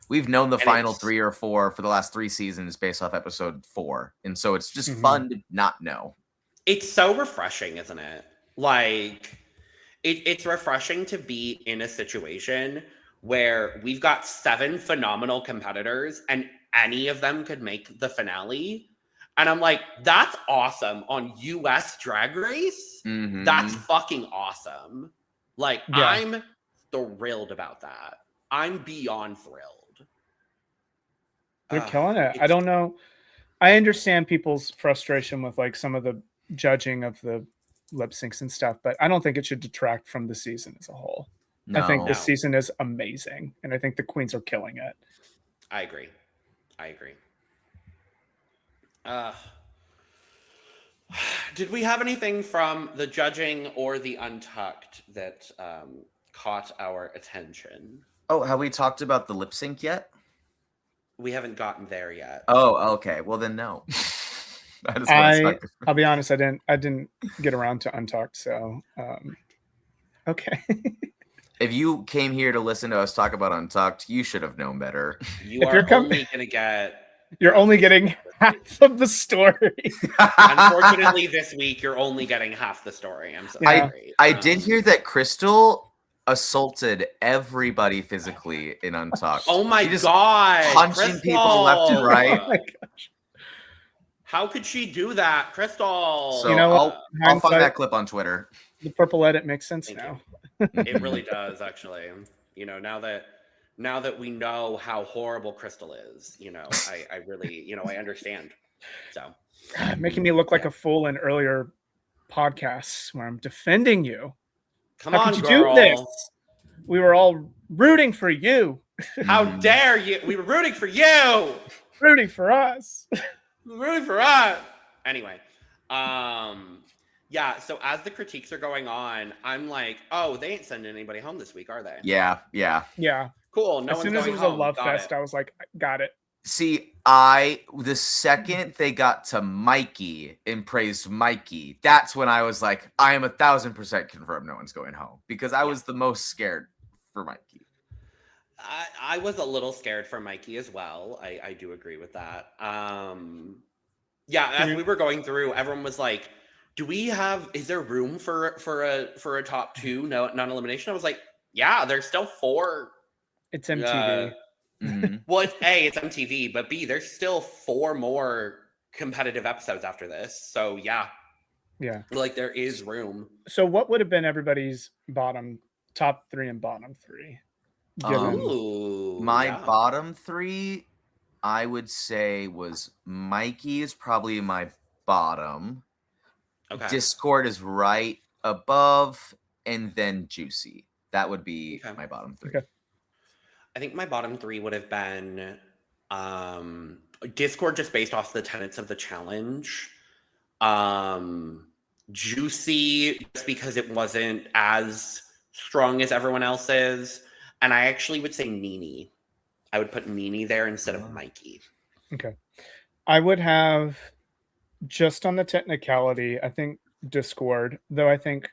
We've known the final 3 or 4 for the last 3 seasons based off episode 4. And so it's just fun to not know. It's so refreshing, isn't it? Like, it's refreshing to be in a situation where we've got 7 phenomenal competitors and any of them could make the finale. And I'm like, that's awesome on US Drag Race. That's fucking awesome. Like, I'm thrilled about that. I'm beyond thrilled. They're killing it. I don't know. I understand people's frustration with like some of the judging of the lip syncs and stuff, but I don't think it should detract from the season as a whole. I think this season is amazing, and I think the queens are killing it. I agree. Did we have anything from the judging or the Untucked that caught our attention? Oh, have we talked about the lip sync yet? We haven't gotten there yet. Oh, okay. Well, then no. I'll be honest. I didn't get around to Untucked. So, okay. If you came here to listen to us talk about Untucked, you should have known better. You're only getting half of the story. Unfortunately, this week you're only getting half the story. I'm sorry. I did hear that Crystal assaulted everybody physically in Untucked. Oh my god! Punching Crystal! people left and right. Oh my gosh. How could she do that, Crystal? So I'll find that clip on Twitter. The purple edit makes sense now. It really does, actually. You know, now that we know how horrible Crystal is, you know, I really, you know, I understand. So making me look like a fool in earlier podcasts where I'm defending you. How could you do this? We were all rooting for you. How dare you? We were rooting for you. Rooting for us. Rooting for us. Anyway, yeah. So as the critiques are going on, I'm like, oh, they ain't sending anybody home this week, are they? Yeah. Cool. No as soon as it was a love fest, I was like, got it. See, the second they got to Mikey and praised Mikey, that's when I was like, I am 1,000% confirmed no one's going home, because I was the most scared for Mikey. I was a little scared for Mikey as well. I do agree with that. Yeah, as we were going through, everyone was like, is there room for a top 2 non-elimination? I was like, yeah, there's still 4. It's MTV. Well, it's MTV, but B, there's still 4 more competitive episodes after this. So yeah, like there is room. So what would have been everybody's top 3 and bottom 3? My bottom 3, I would say, was Mikey is probably my bottom. Okay. Discord is right above, and then Juicy. That would be my bottom 3. Okay. I think my bottom 3 would have been Discord, just based off the tenets of the challenge. Juicy, just because it wasn't as strong as everyone else's. And I actually would say Nene. I would put Nene there instead of Mikey. Okay. I would have, just on the technicality, I think Discord, though I think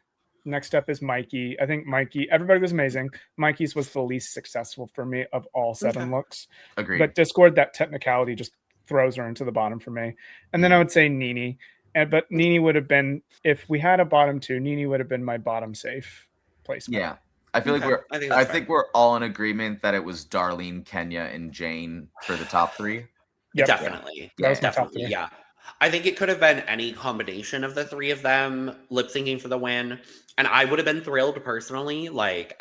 next up is Mikey. I think Mikey, everybody was amazing. Mikey's was the least successful for me of all 7 looks. Agreed. But Discord, that technicality just throws her into the bottom for me. And then I would say Nene. But Nene would have been, if we had a bottom 2, Nene would have been my bottom safe placement. Yeah. I feel like I think we're all in agreement that it was Darlene, Kenya, and Jane for the top 3. Yep. Definitely. That was my top Definitely. 3. Yeah. I think it could have been any combination of the 3 of them lip syncing for the win. And I would have been thrilled personally. Like,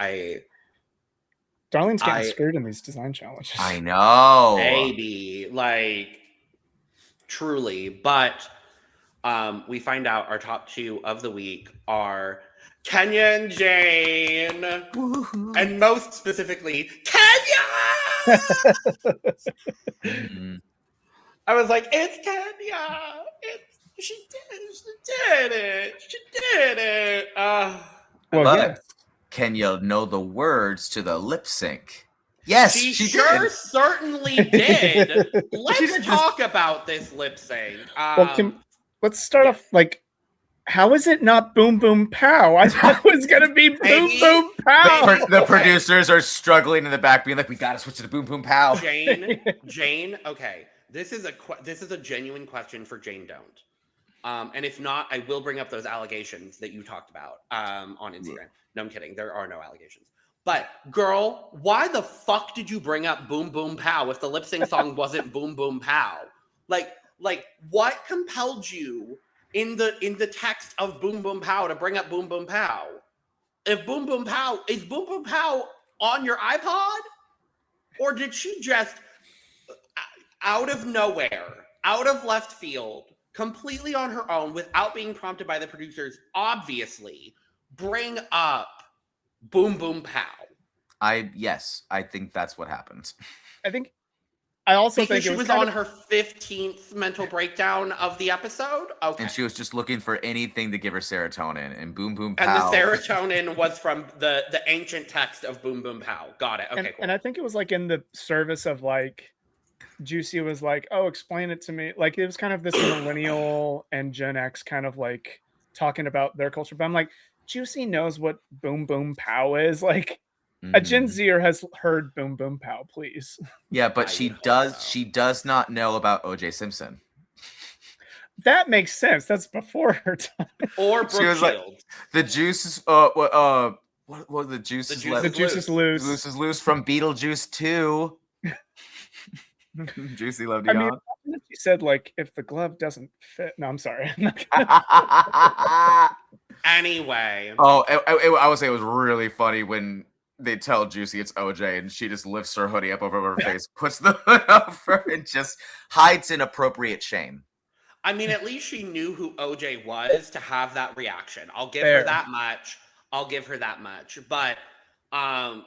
Darlene's getting screwed in these design challenges. I know. Maybe. Like, truly. But we find out our top 2 of the week are Kenya and Jane. Woo-hoo. And most specifically, Kenya! I was like, it's Kenya! She did it! Well, yeah. Can you know the words to the lip sync? Yes, she did. Certainly did. Let's talk about this lip sync. Let's start off, like, how is it not boom boom pow? I thought it was gonna be boom boom pow. The producers are struggling in the back, being like, "We gotta switch to the boom boom pow." Jane. Okay, this is a genuine question for Jane. Don't. And if not, I will bring up those allegations that you talked about on Instagram. No, I'm kidding. There are no allegations. But girl, why the fuck did you bring up boom boom pow if the lip sync song wasn't boom boom pow? Like what compelled you in the text of boom boom pow to bring up boom boom pow? If boom boom pow is boom boom pow on your iPod, or did she just out of nowhere, out of left field, completely on her own, without being prompted by the producers, obviously bring up boom boom pow? Yes, I think that's what happened. I also because think she was on her 15th mental breakdown of the episode. Okay. And she was just looking for anything to give her serotonin, and boom boom pow. And the serotonin was from the ancient text of boom boom pow. Got it. Okay, cool. And I think it was like in the service of like, Juicy was like, oh, explain it to me. Like, it was kind of this millennial and Gen X kind of like talking about their culture. But I'm like, Juicy knows what boom boom pow is. Like, a Gen Zer has heard boom boom pow, please. Yeah, but she does not know about OJ Simpson. That makes sense. That's before her time. Or Brooke Shields. Like, the juice is what was the juice? The juice is loose. Loose is loose from Beetlejuice 2. Juicy loved you. I mean, she said like, if the glove doesn't fit. No, I'm sorry. Anyway. I would say it was really funny when they tell Juicy it's OJ and she just lifts her hoodie up over her face, puts the hood over, and just hides in appropriate shame. I mean, at least she knew who OJ was to have that reaction. I'll give her that much. But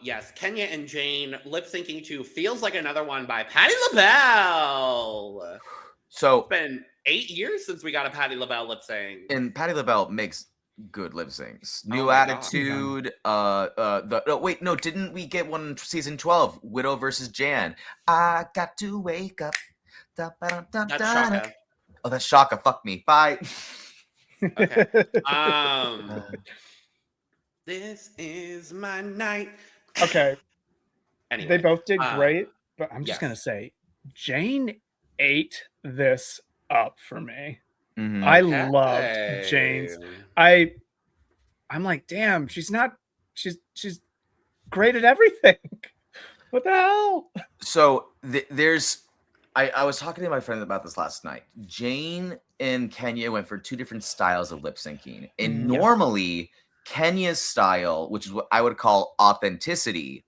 yes, Kenya and Jane lip syncing to Feels Like Another One by Patti LaBelle. So it's been 8 years since we got a Patti LaBelle lip sync. And Patti LaBelle makes good lip syncs. New Attitude. Didn't we get one in season 12? Widow versus Jan. I got to wake up. That's Shaka. Oh, that's Shaka. Fuck me. Bye. Okay. This is my night. Okay. Anyway, they both did great, but I'm just gonna say, Jane ate this up for me. Mm-hmm. I loved Jane's. I'm like, damn, she's great at everything. What the hell? So I was talking to my friend about this last night. Jane and Kenya went for 2 different styles of lip syncing. And normally Kenya's style, which is what I would call authenticity,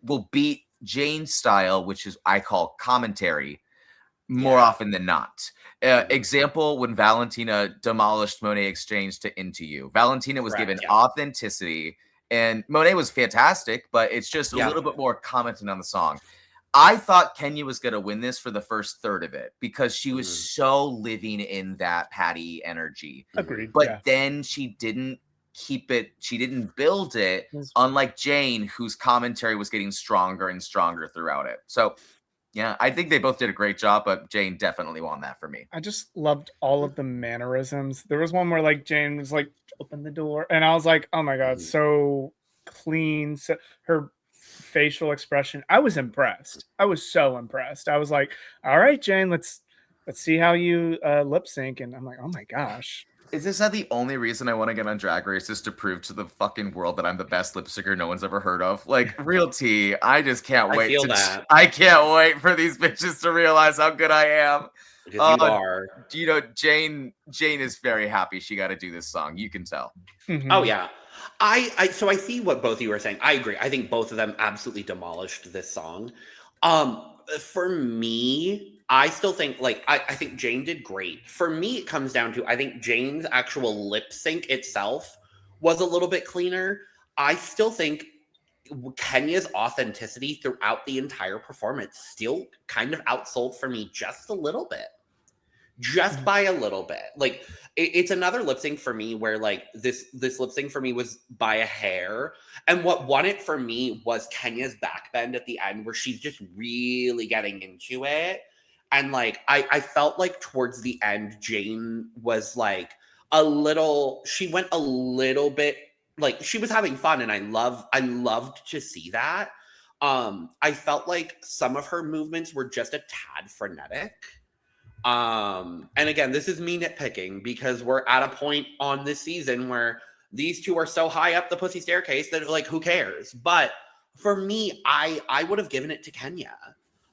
will beat Jane's style, which is I call commentary, more often than not. Example, when Valentina demolished Monet Exchange to Into You. Valentina was given authenticity, And Monet was fantastic, but it's just a little bit more commenting on the song. I thought Kenya was going to win this for the first third of it because she was so living in that Patty energy. Agreed. But then she didn't keep it. She didn't build it, unlike Jane, whose commentary was getting stronger and stronger throughout it. So, yeah, I think they both did a great job, but Jane definitely won that for me. I just loved all of the mannerisms. There was one where like Jane was like, open the door. And I was like, oh my God, so clean. So her facial expression, I was impressed. I was so impressed. I was like, all right, Jane, let's see how you lip sync. And I'm like, oh my gosh. Is this not the only reason I want to get on Drag Race is to prove to the fucking world that I'm the best lip syncer no one's ever heard of? Like, real tea. I just can't wait. I can't wait for these bitches to realize how good I am. Because you are. You know, Jane is very happy she got to do this song. You can tell. Mm-hmm. Oh yeah. So I see what both of you are saying. I agree. I think both of them absolutely demolished this song. For me, I still think I think Jane did great. For me, it comes down to I think Jane's actual lip sync itself was a little bit cleaner. I still think Kenya's authenticity throughout the entire performance still kind of outsold for me just a little bit. Just by a little bit. Like it's another lip sync for me where like this lip sync for me was by a hair. And what won it for me was Kenya's backbend at the end where she's just really getting into it. And like I felt like towards the end, Jane was like she went a little bit like she was having fun, and I loved to see that. I felt like some of her movements were just a tad frenetic. And again, this is me nitpicking because we're at a point on this season where these two are so high up the pussy staircase that like, who cares? But for me, I would have given it to Kenya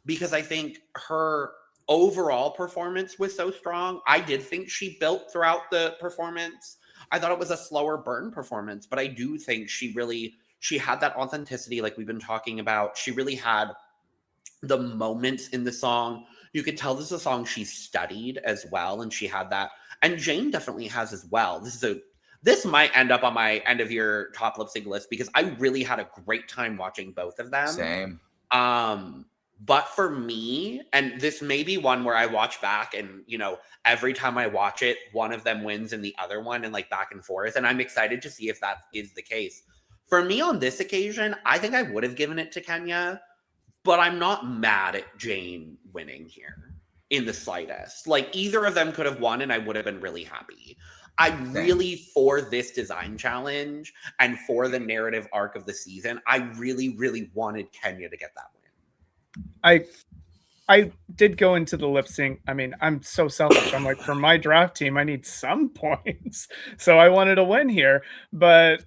because I think her overall performance was so strong. I did think she built throughout the performance. I thought it was a slower burn performance, but I do think she had that authenticity like we've been talking about. She really had the moments in the song. You could tell this is a song she studied as well, and she had that. And Jane definitely has as well. This might end up on my end of your top lip sync list because I really had a great time watching both of them. Same. But for me, and this may be one where I watch back and, you know, every time I watch it, one of them wins and the other one and like back and forth. And I'm excited to see if that is the case. For me on this occasion, I think I would have given it to Kenya, but I'm not mad at Jane winning here in the slightest. Like either of them could have won and I would have been really happy. I really, for this design challenge and for the narrative arc of the season, I really, really wanted Kenya to get that win. I did go into the lip sync. I mean, I'm so selfish. I'm like, for my draft team, I need some points. So I wanted to win here. But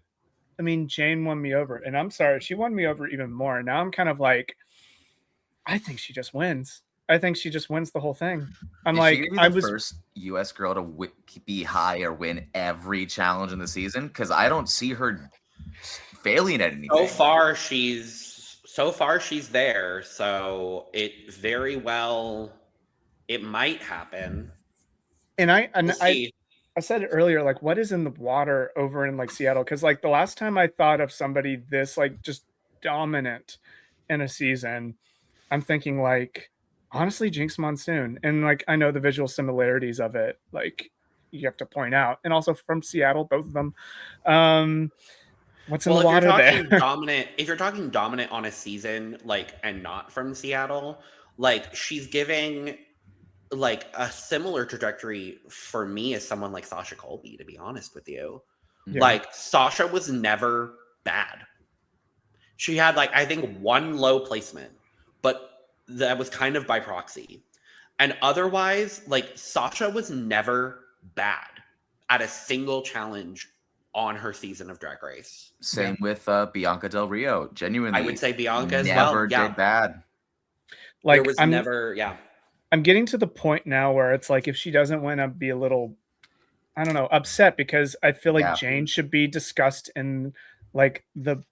I mean, Jane won me over. And I'm sorry, she won me over even more. And now I'm kind of like, I think she just wins. I think she just wins the whole thing. I'm like, I was the first US girl to be high or win every challenge in the season because I don't see her failing at anything. So far she's there, so it might happen. And I said it earlier, like, what is in the water over in like Seattle? Because like the last time I thought of somebody this like just dominant in a season, I'm thinking like honestly Jinx Monsoon, and like I know the visual similarities of it, like you have to point out, and also from Seattle, both of them. What's in the water there? If you're talking dominant on a season, like, and not from Seattle, like she's giving like a similar trajectory for me as someone like Sasha Colby, to be honest with you. Yeah. Like Sasha was never bad. She had like, I think one low placement, but that was kind of by proxy. And otherwise, like Sasha was never bad at a single challenge on her season of Drag Race. Same with Bianca Del Rio. Genuinely, I would say Bianca as well. Never did bad. Like I'm getting to the point now where it's like if she doesn't win, I'd be a little, I don't know, upset because I feel like Jane should be discussed in like the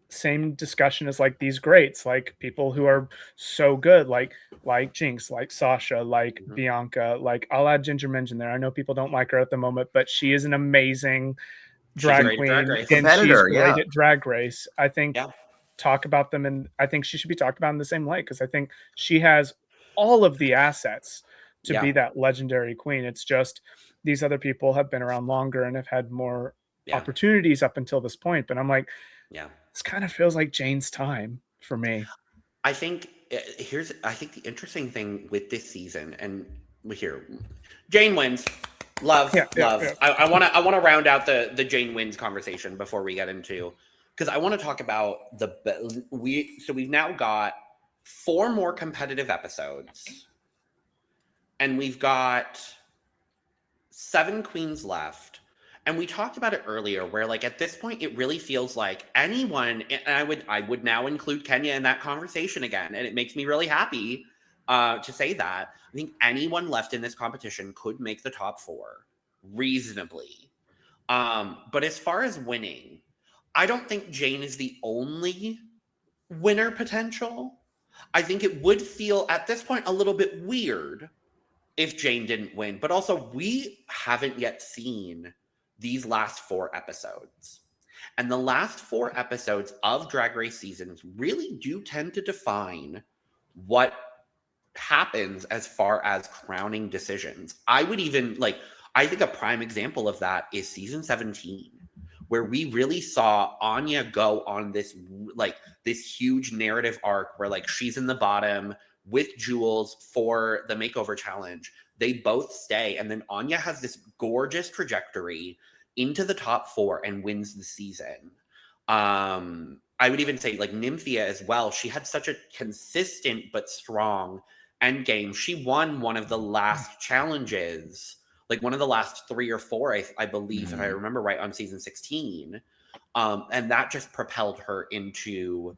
same discussion as like these greats, like people who are so good, like Jinx, like Sasha, like Bianca, like I'll add Ginger Minj in there. I know people don't like her at the moment, but she is an amazing drag great at queen, Drag Race. and she's Competitor, great yeah. at Drag Race. I think Yeah. talk about them, and I think she should be talked about in the same light because I think she has all of the assets to be that legendary queen. It's just these other people have been around longer and have had more opportunities up until this point. But I'm like, this kind of feels like Jane's time for me. I think I think the interesting thing with this season, and here, Jane wins. Love. Yeah. I want to round out the Jane wins conversation before we get into, because I want to talk about we've now got 4 more competitive episodes, and we've got 7 queens left. And we talked about it earlier, where like at this point, it really feels like anyone, and I would now include Kenya in that conversation again, and it makes me really happy to say that. I think anyone left in this competition could make the top 4 reasonably. But as far as winning, I don't think Jane is the only winner potential. I think it would feel at this point a little bit weird if Jane didn't win, but also we haven't yet seen these last 4 episodes. And the last 4 episodes of Drag Race seasons really do tend to define what happens as far as crowning decisions. I would even I think a prime example of that is season 17, where we really saw Anya go on this huge narrative arc where like she's in the bottom with Jules for the makeover challenge. They both stay, and then Anya has this gorgeous trajectory into the top 4 and wins the season. I would even say like Nymphia as well. She had such a consistent but strong end game. She won one of the last challenges, like one of the last 3 or 4, I believe, if I remember right, on season 16. And that just propelled her into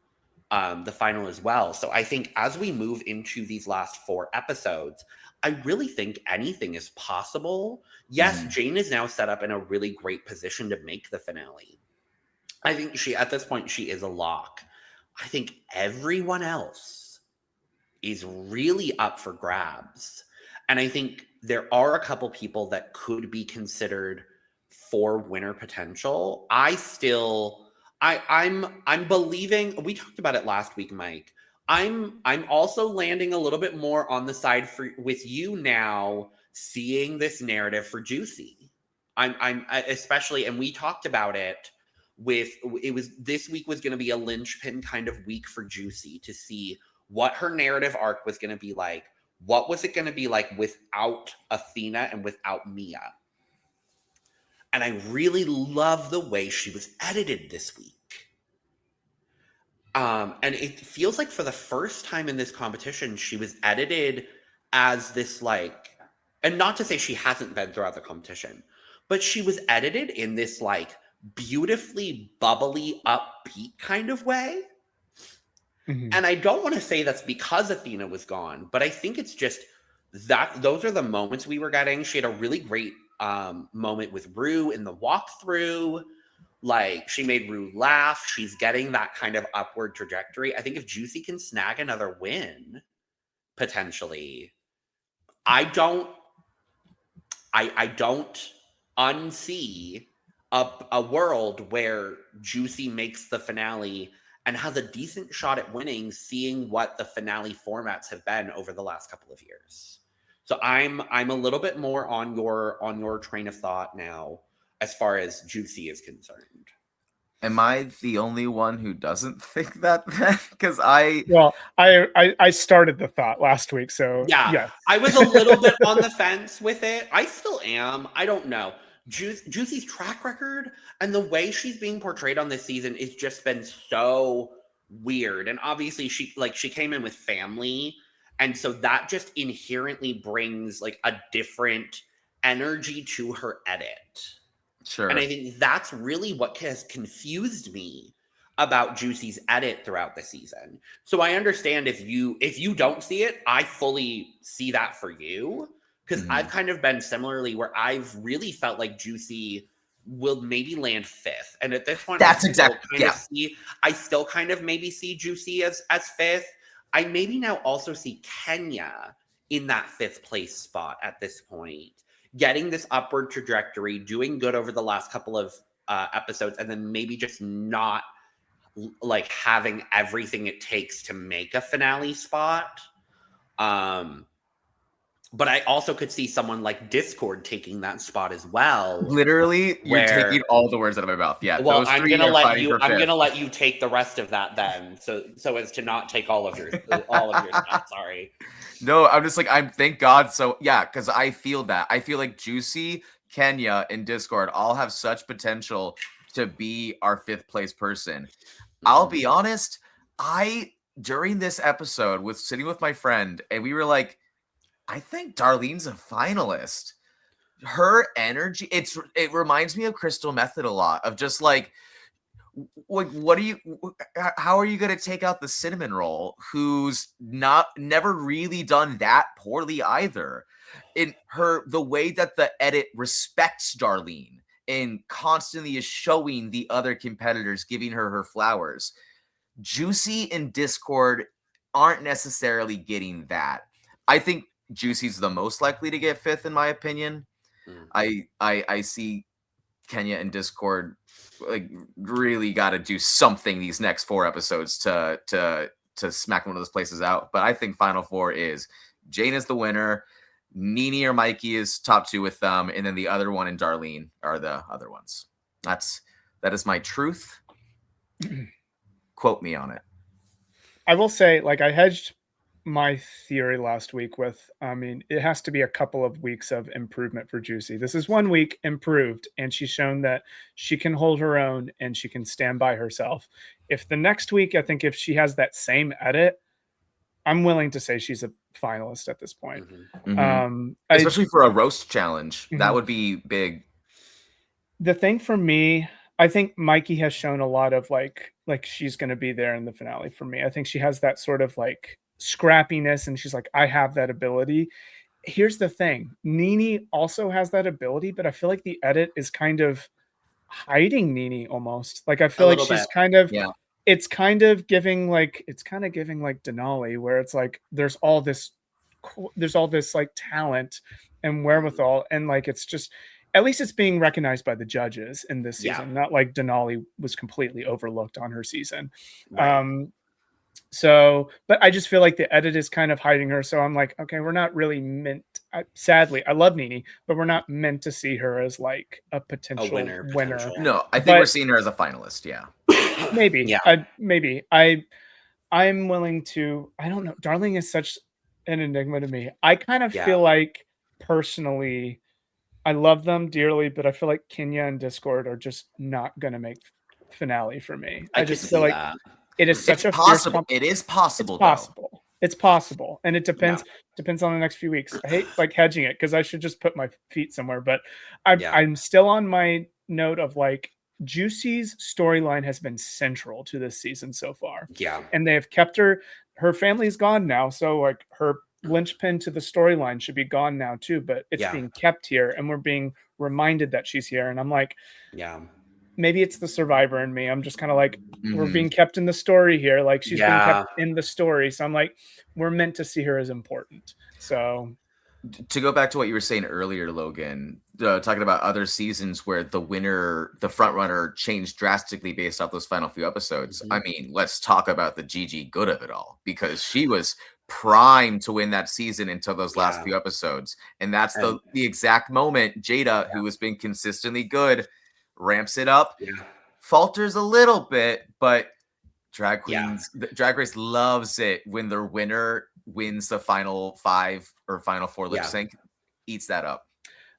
the final as well. So I think as we move into these last 4 episodes, I really think anything is possible. Yes, Jane is now set up in a really great position to make the finale. I think at this point, she is a lock. I think everyone else is really up for grabs. And I think there are a couple people that could be considered for winner potential. I'm believing, we talked about it last week, Mike. I'm also landing a little bit more on the side with you now seeing this narrative for Juicy. I'm especially, and we talked about it this week was going to be a linchpin kind of week for Juicy to see what her narrative arc was going to be like. What was it going to be like without Athena and without Mia? And I really love the way she was edited this week. And it feels like for the first time in this competition, she was edited as this and not to say she hasn't been throughout the competition, but she was edited in this beautifully bubbly, upbeat kind of way. And I don't want to say that's because Athena was gone, but I think it's just that those are the moments we were getting. She had a really great moment with Rue in the walkthrough. She made Rue laugh. She's getting that kind of upward trajectory. I think if Juicy can snag another win, potentially, I don't unsee a world where Juicy makes the finale and has a decent shot at winning, seeing what the finale formats have been over the last couple of years. So I'm a little bit more on your train of thought now as far as Juicy is concerned. Am I the only one who doesn't think that? Because I started the thought last week, so yeah. I was a little bit on the fence with it. I still am. I don't know. Juicy's track record and the way she's being portrayed on this season has just been so weird. And obviously she came in with family, and so that just inherently brings a different energy to her edit. Sure. And I think that's really what has confused me about Juicy's edit throughout the season. So I understand if you don't see it, I fully see that for you. Because I've kind of been similarly where I've really felt like Juicy will maybe land 5th. And at this point, I still kind of maybe see Juicy as 5th. I maybe now also see Kenya in that 5th place spot at this point, getting this upward trajectory, doing good over the last couple of episodes, and then maybe just not like having everything it takes to make a finale spot. But I also could see someone like Discord taking that spot as well. Literally, you're taking all the words out of my mouth. Yeah. Well, those I'm three gonna are let fighting you. for I'm fifth. gonna let you take the rest of that then, so as to not take all of your stuff. Sorry. No, I'm just like, thank God. So yeah, because I feel that. I feel like Juicy, Kenya, and Discord all have such potential to be our 5th place person. I'll be honest, during this episode was sitting with my friend and we were like, I think Darlene's a finalist. Her energy, it reminds me of Crystal Method a lot, of just like how are you going to take out the cinnamon roll who's never really done that poorly either? In the way that the edit respects Darlene and constantly is showing the other competitors, giving her flowers. Juicy and Discord aren't necessarily getting that. I think Juicy's the most likely to get 5th in my opinion. I see Kenya and Discord like really got to do something these next 4 episodes to smack one of those places out. But I think Final 4 is Jane is the winner, Nene or Mikey is top 2 with them, and then the other one and Darlene are the other ones. That is my truth. Quote me on it. I will say, like, I hedged my theory last week with, it has to be a couple of weeks of improvement for Juicy. This is 1 week improved, and she's shown that she can hold her own and she can stand by herself. If the next week, I think if she has that same edit, I'm willing to say she's a finalist at this point. Especially for a roast challenge. That would be big. The thing for me, I think Mikey has shown a lot of like she's going to be there in the finale for me. I think she has that sort of like scrappiness, and she's like, I have that ability. Here's the thing. Nene also has that ability, but I feel like the edit is kind of hiding Nene almost. Like, I feel like she's kind of, it's kind of giving like Denali, where it's like, there's all this like talent and wherewithal. And like, it's just, at least it's being recognized by the judges in this season. Not like Denali was completely overlooked on her season. Right. But I just feel like the edit is kind of hiding her. So I'm like, okay, we're not really sadly, I love Nene, but we're not meant to see her as like a potential winner. No, I think we're seeing her as a finalist. Yeah. Maybe. Yeah. I'm willing to, I don't know. Darling is such an enigma to me. I kind of feel like personally, I love them dearly, but I feel like Kenya and Discord are just not going to make finale for me. I just feel like it is such a possible. It is possible. It's possible, and it depends on the next few weeks. I hate like hedging it because I should just put my feet somewhere, but I'm still on my note of like Juicy's storyline has been central to this season so far. Yeah, and they have kept her. Her family's gone now, so like her linchpin to the storyline should be gone now too, but it's being kept here, and we're being reminded that she's here, and I'm like, maybe it's the survivor in me. I'm just kind of like, we're being kept in the story here, like she's being kept in the story, so I'm like, we're meant to see her as important. So to go back to what you were saying earlier, Logan, talking about other seasons where the front runner changed drastically based off those final few episodes. I mean, let's talk about the Gigi Good of it all, because she was primed to win that season until those last few episodes, and that's the exact moment Jada, who has been consistently good, ramps it up, falters a little bit, but drag queens, Drag Race loves it when their winner wins the final 5 or final 4 lip sync, eats that up.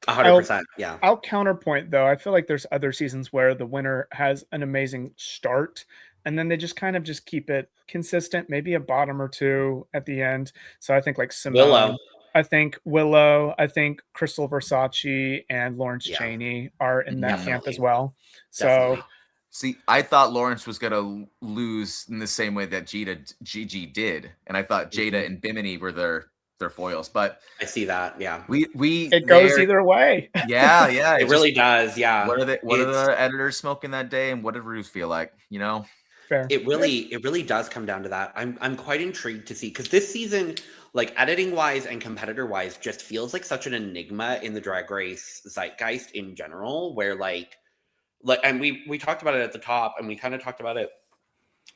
100%. I'll counterpoint though. I feel like there's other seasons where the winner has an amazing start, and then they just kind of just keep it consistent, maybe a bottom or 2 at the end. So I think like Simone, I think Willow, I think Crystal Versace and Lawrence Chaney are in that camp as well. So see, I thought Lawrence was gonna lose in the same way that Gigi did, and I thought Jada and Bimini were their foils. But I see that. It goes either way. Yeah, it really does. Yeah. What are the editors smoking that day, and what did Ruth feel like? You know. Fair. It really does come down to that. I'm quite intrigued to see, because this season, like editing wise and competitor wise, just feels like such an enigma in the Drag Race zeitgeist in general, where like like, and we talked about it at the top, and we kind of talked about it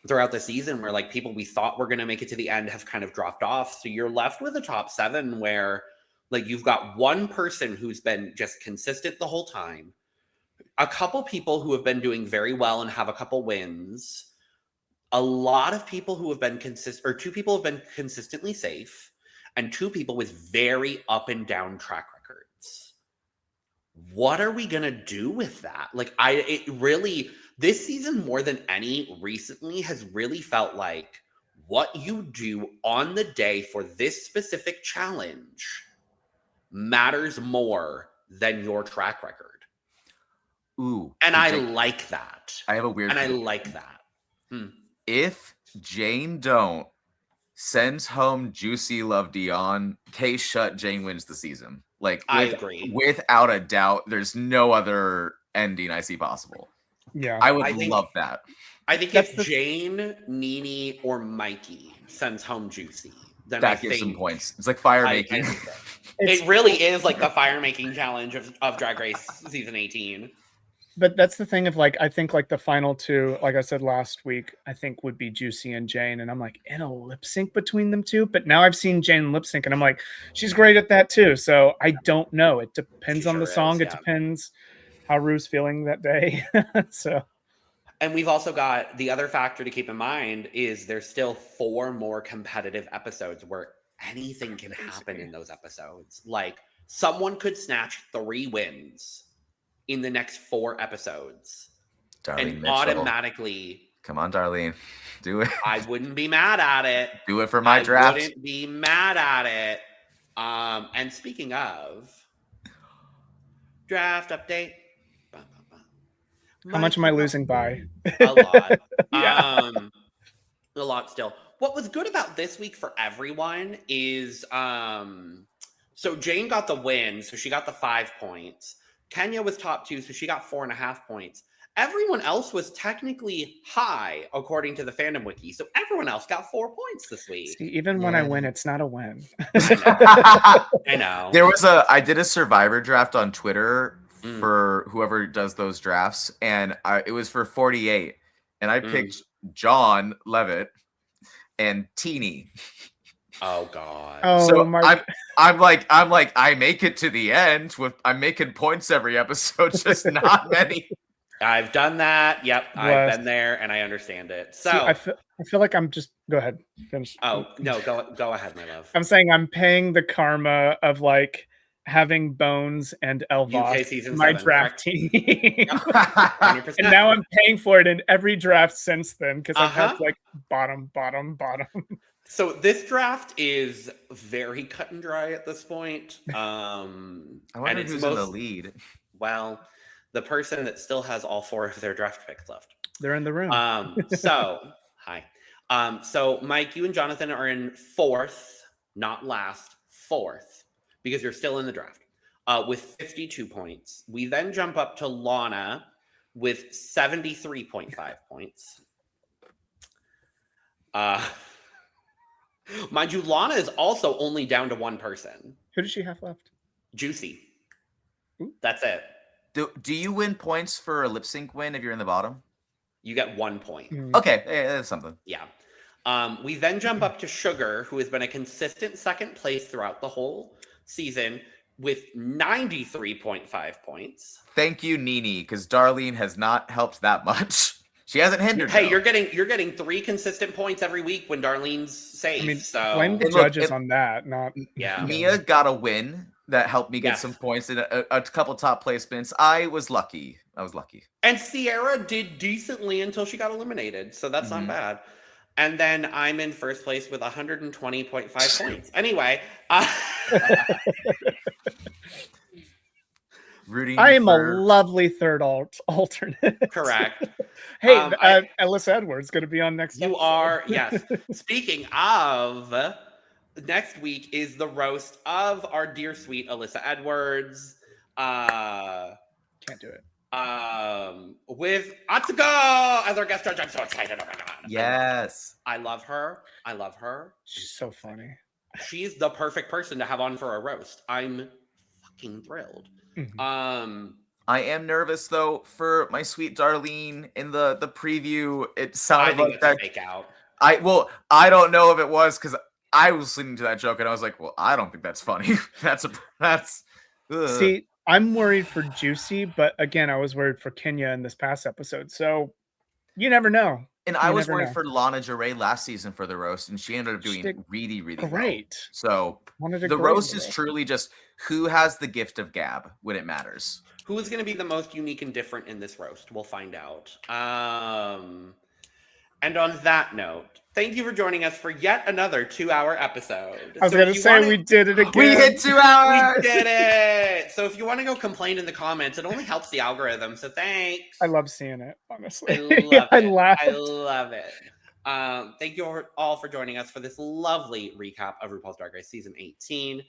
throughout the season, where like people we thought were going to make it to the end have kind of dropped off. So you're left with a top 7 where like you've got one person who's been just consistent the whole time, a couple people who have been doing very well and have a couple wins, a lot of people who have been consistent, or 2 people have been consistently safe, and 2 people with very up and down track records. What are we gonna do with that? Like, it really, this season more than any recently has really felt like what you do on the day for this specific challenge matters more than your track record. Ooh. And I like that. I have a weird. And I like that. If Jane Don't sends home Juicy Love Dion, case shut, Jane wins the season. Like, I agree. Without a doubt, there's no other ending I see possible. Yeah. I would love that. I think if Jane, Nene, or Mikey sends home Juicy, then that gives some points. It's like fire making. It really is like the fire making challenge of Drag Race season 18. But that's the thing of like, I think like the final 2, like I said last week, I think would be Juicy and Jane. And I'm like, in a lip sync between them 2. But now I've seen Jane lip sync and I'm like, she's great at that too. So I don't know. It depends on the song. It depends how Ru's feeling that day. So. And we've also got the other factor to keep in mind is there's still 4 more competitive episodes where anything can happen in those episodes. Like someone could snatch 3 wins in the next 4 episodes. Darlene and Mitchell. Automatically. Come on, Darlene. Do it. I wouldn't be mad at it. Do it for my draft. I wouldn't be mad at it. And speaking of draft update. How much am I losing by? A lot. Yeah. A lot still. What was good about this week for everyone is so Jane got the win, so she got the 5 points. Kenya was top 2, so she got 4.5 points. Everyone else was technically high, according to the fandom wiki. So everyone else got 4 points this week. See, even when I win, it's not a win. I know. I did a Survivor draft on Twitter for whoever does those drafts, and it was for 48, and I picked John Levitt and Teeny. Oh God! Oh, so my... I'm like I make it to the end I'm making points every episode, just not many. I've done that. Yep, I've been there, and I understand it. So see, I feel like I'm just go ahead, finish. Oh no, go ahead, my love. I'm saying I'm paying the karma of like having Bones and Elva my draft team, and now I'm paying for it in every draft since then because I've had like bottom. So this draft is very cut and dry at this point. I wonder who's in the lead. Well, the person that still has all 4 of their draft picks left. They're in the room. So hi. So Mike, you and Jonathan are in 4th, not last, 4th, because you're still in the draft, with 52 points. We then jump up to Lana with 73.5 points. Mind you, Lana is also only down to 1 person. Who does she have left? Juicy. Ooh. That's it. Do you win points for a lip sync win if you're in the bottom? You get 1 point. Okay, that's something. Yeah. We then jump up to Sugar, who has been a consistent 2nd place throughout the whole season with 93.5 points. Thank you, Nene, because Darlene has not helped that much. She hasn't hindered. Hey, you're getting 3 consistent points every week when Darlene's safe. I mean, so blame the judges on that. Not Mia got a win that helped me get some points and a couple top placements. I was lucky. And Sierra did decently until she got eliminated, so that's not bad. And then I'm in 1st place with 120.5 points. Anyway, I am a lovely 3rd alternate. Correct. Hey, Alyssa Edwards going to be on next. You episode. are, yes. Speaking of, next week is the roast of our dear sweet Alyssa Edwards. Can't do it. With Atsuko as our guest judge. I'm so excited. Oh my God. Yes. I love her. She's so funny. She's the perfect person to have on for a roast. I'm fucking thrilled. I'm I am nervous though for my sweet Darlene in the preview. It I sounded think like it's that. a fake out. I don't know if it was because I was listening to that joke and I was like, well, I don't think that's funny. that's. Ugh. See, I'm worried for Juicy, but again, I was worried for Kenya in this past episode. So you never know. And I was worried for Lana Jarre last season for the roast, and she ended up doing really, really great. Well. So the roast is truly just who has the gift of gab when it matters. Who is going to be the most unique and different in this roast? We'll find out. And on that note, thank you for joining us for yet another 2-hour episode. I was going to say we did it again. We hit 2 hours. We did it. So if you want to go complain in the comments, it only helps the algorithm. So thanks. I love seeing it, honestly. I laughed. I love it. Thank you all for joining us for this lovely recap of RuPaul's Drag Race Season 18.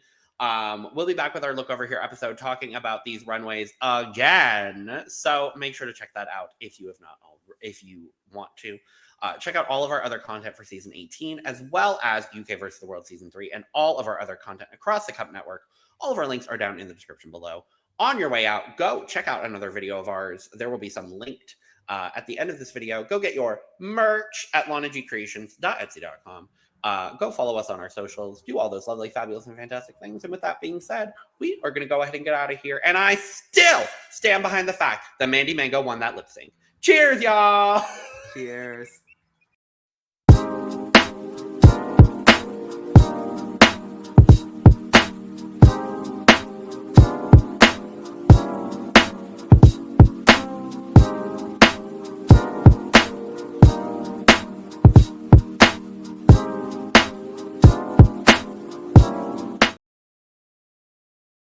We'll be back with our Look Over Here episode talking about these runways again. So make sure to check that out if you have not, if you want to. Check out all of our other content for Season 18, as well as UK vs. the World Season 3, and all of our other content across the Cup Network. All of our links are down in the description below. On your way out, go check out another video of ours. There will be some linked at the end of this video. Go get your merch at lanagcreations.etsy.com. Go follow us on our socials. Do all those lovely, fabulous, and fantastic things. And with that being said, we are going to go ahead and get out of here. And I still stand behind the fact that Mandy Mango won that lip sync. Cheers, y'all! Cheers.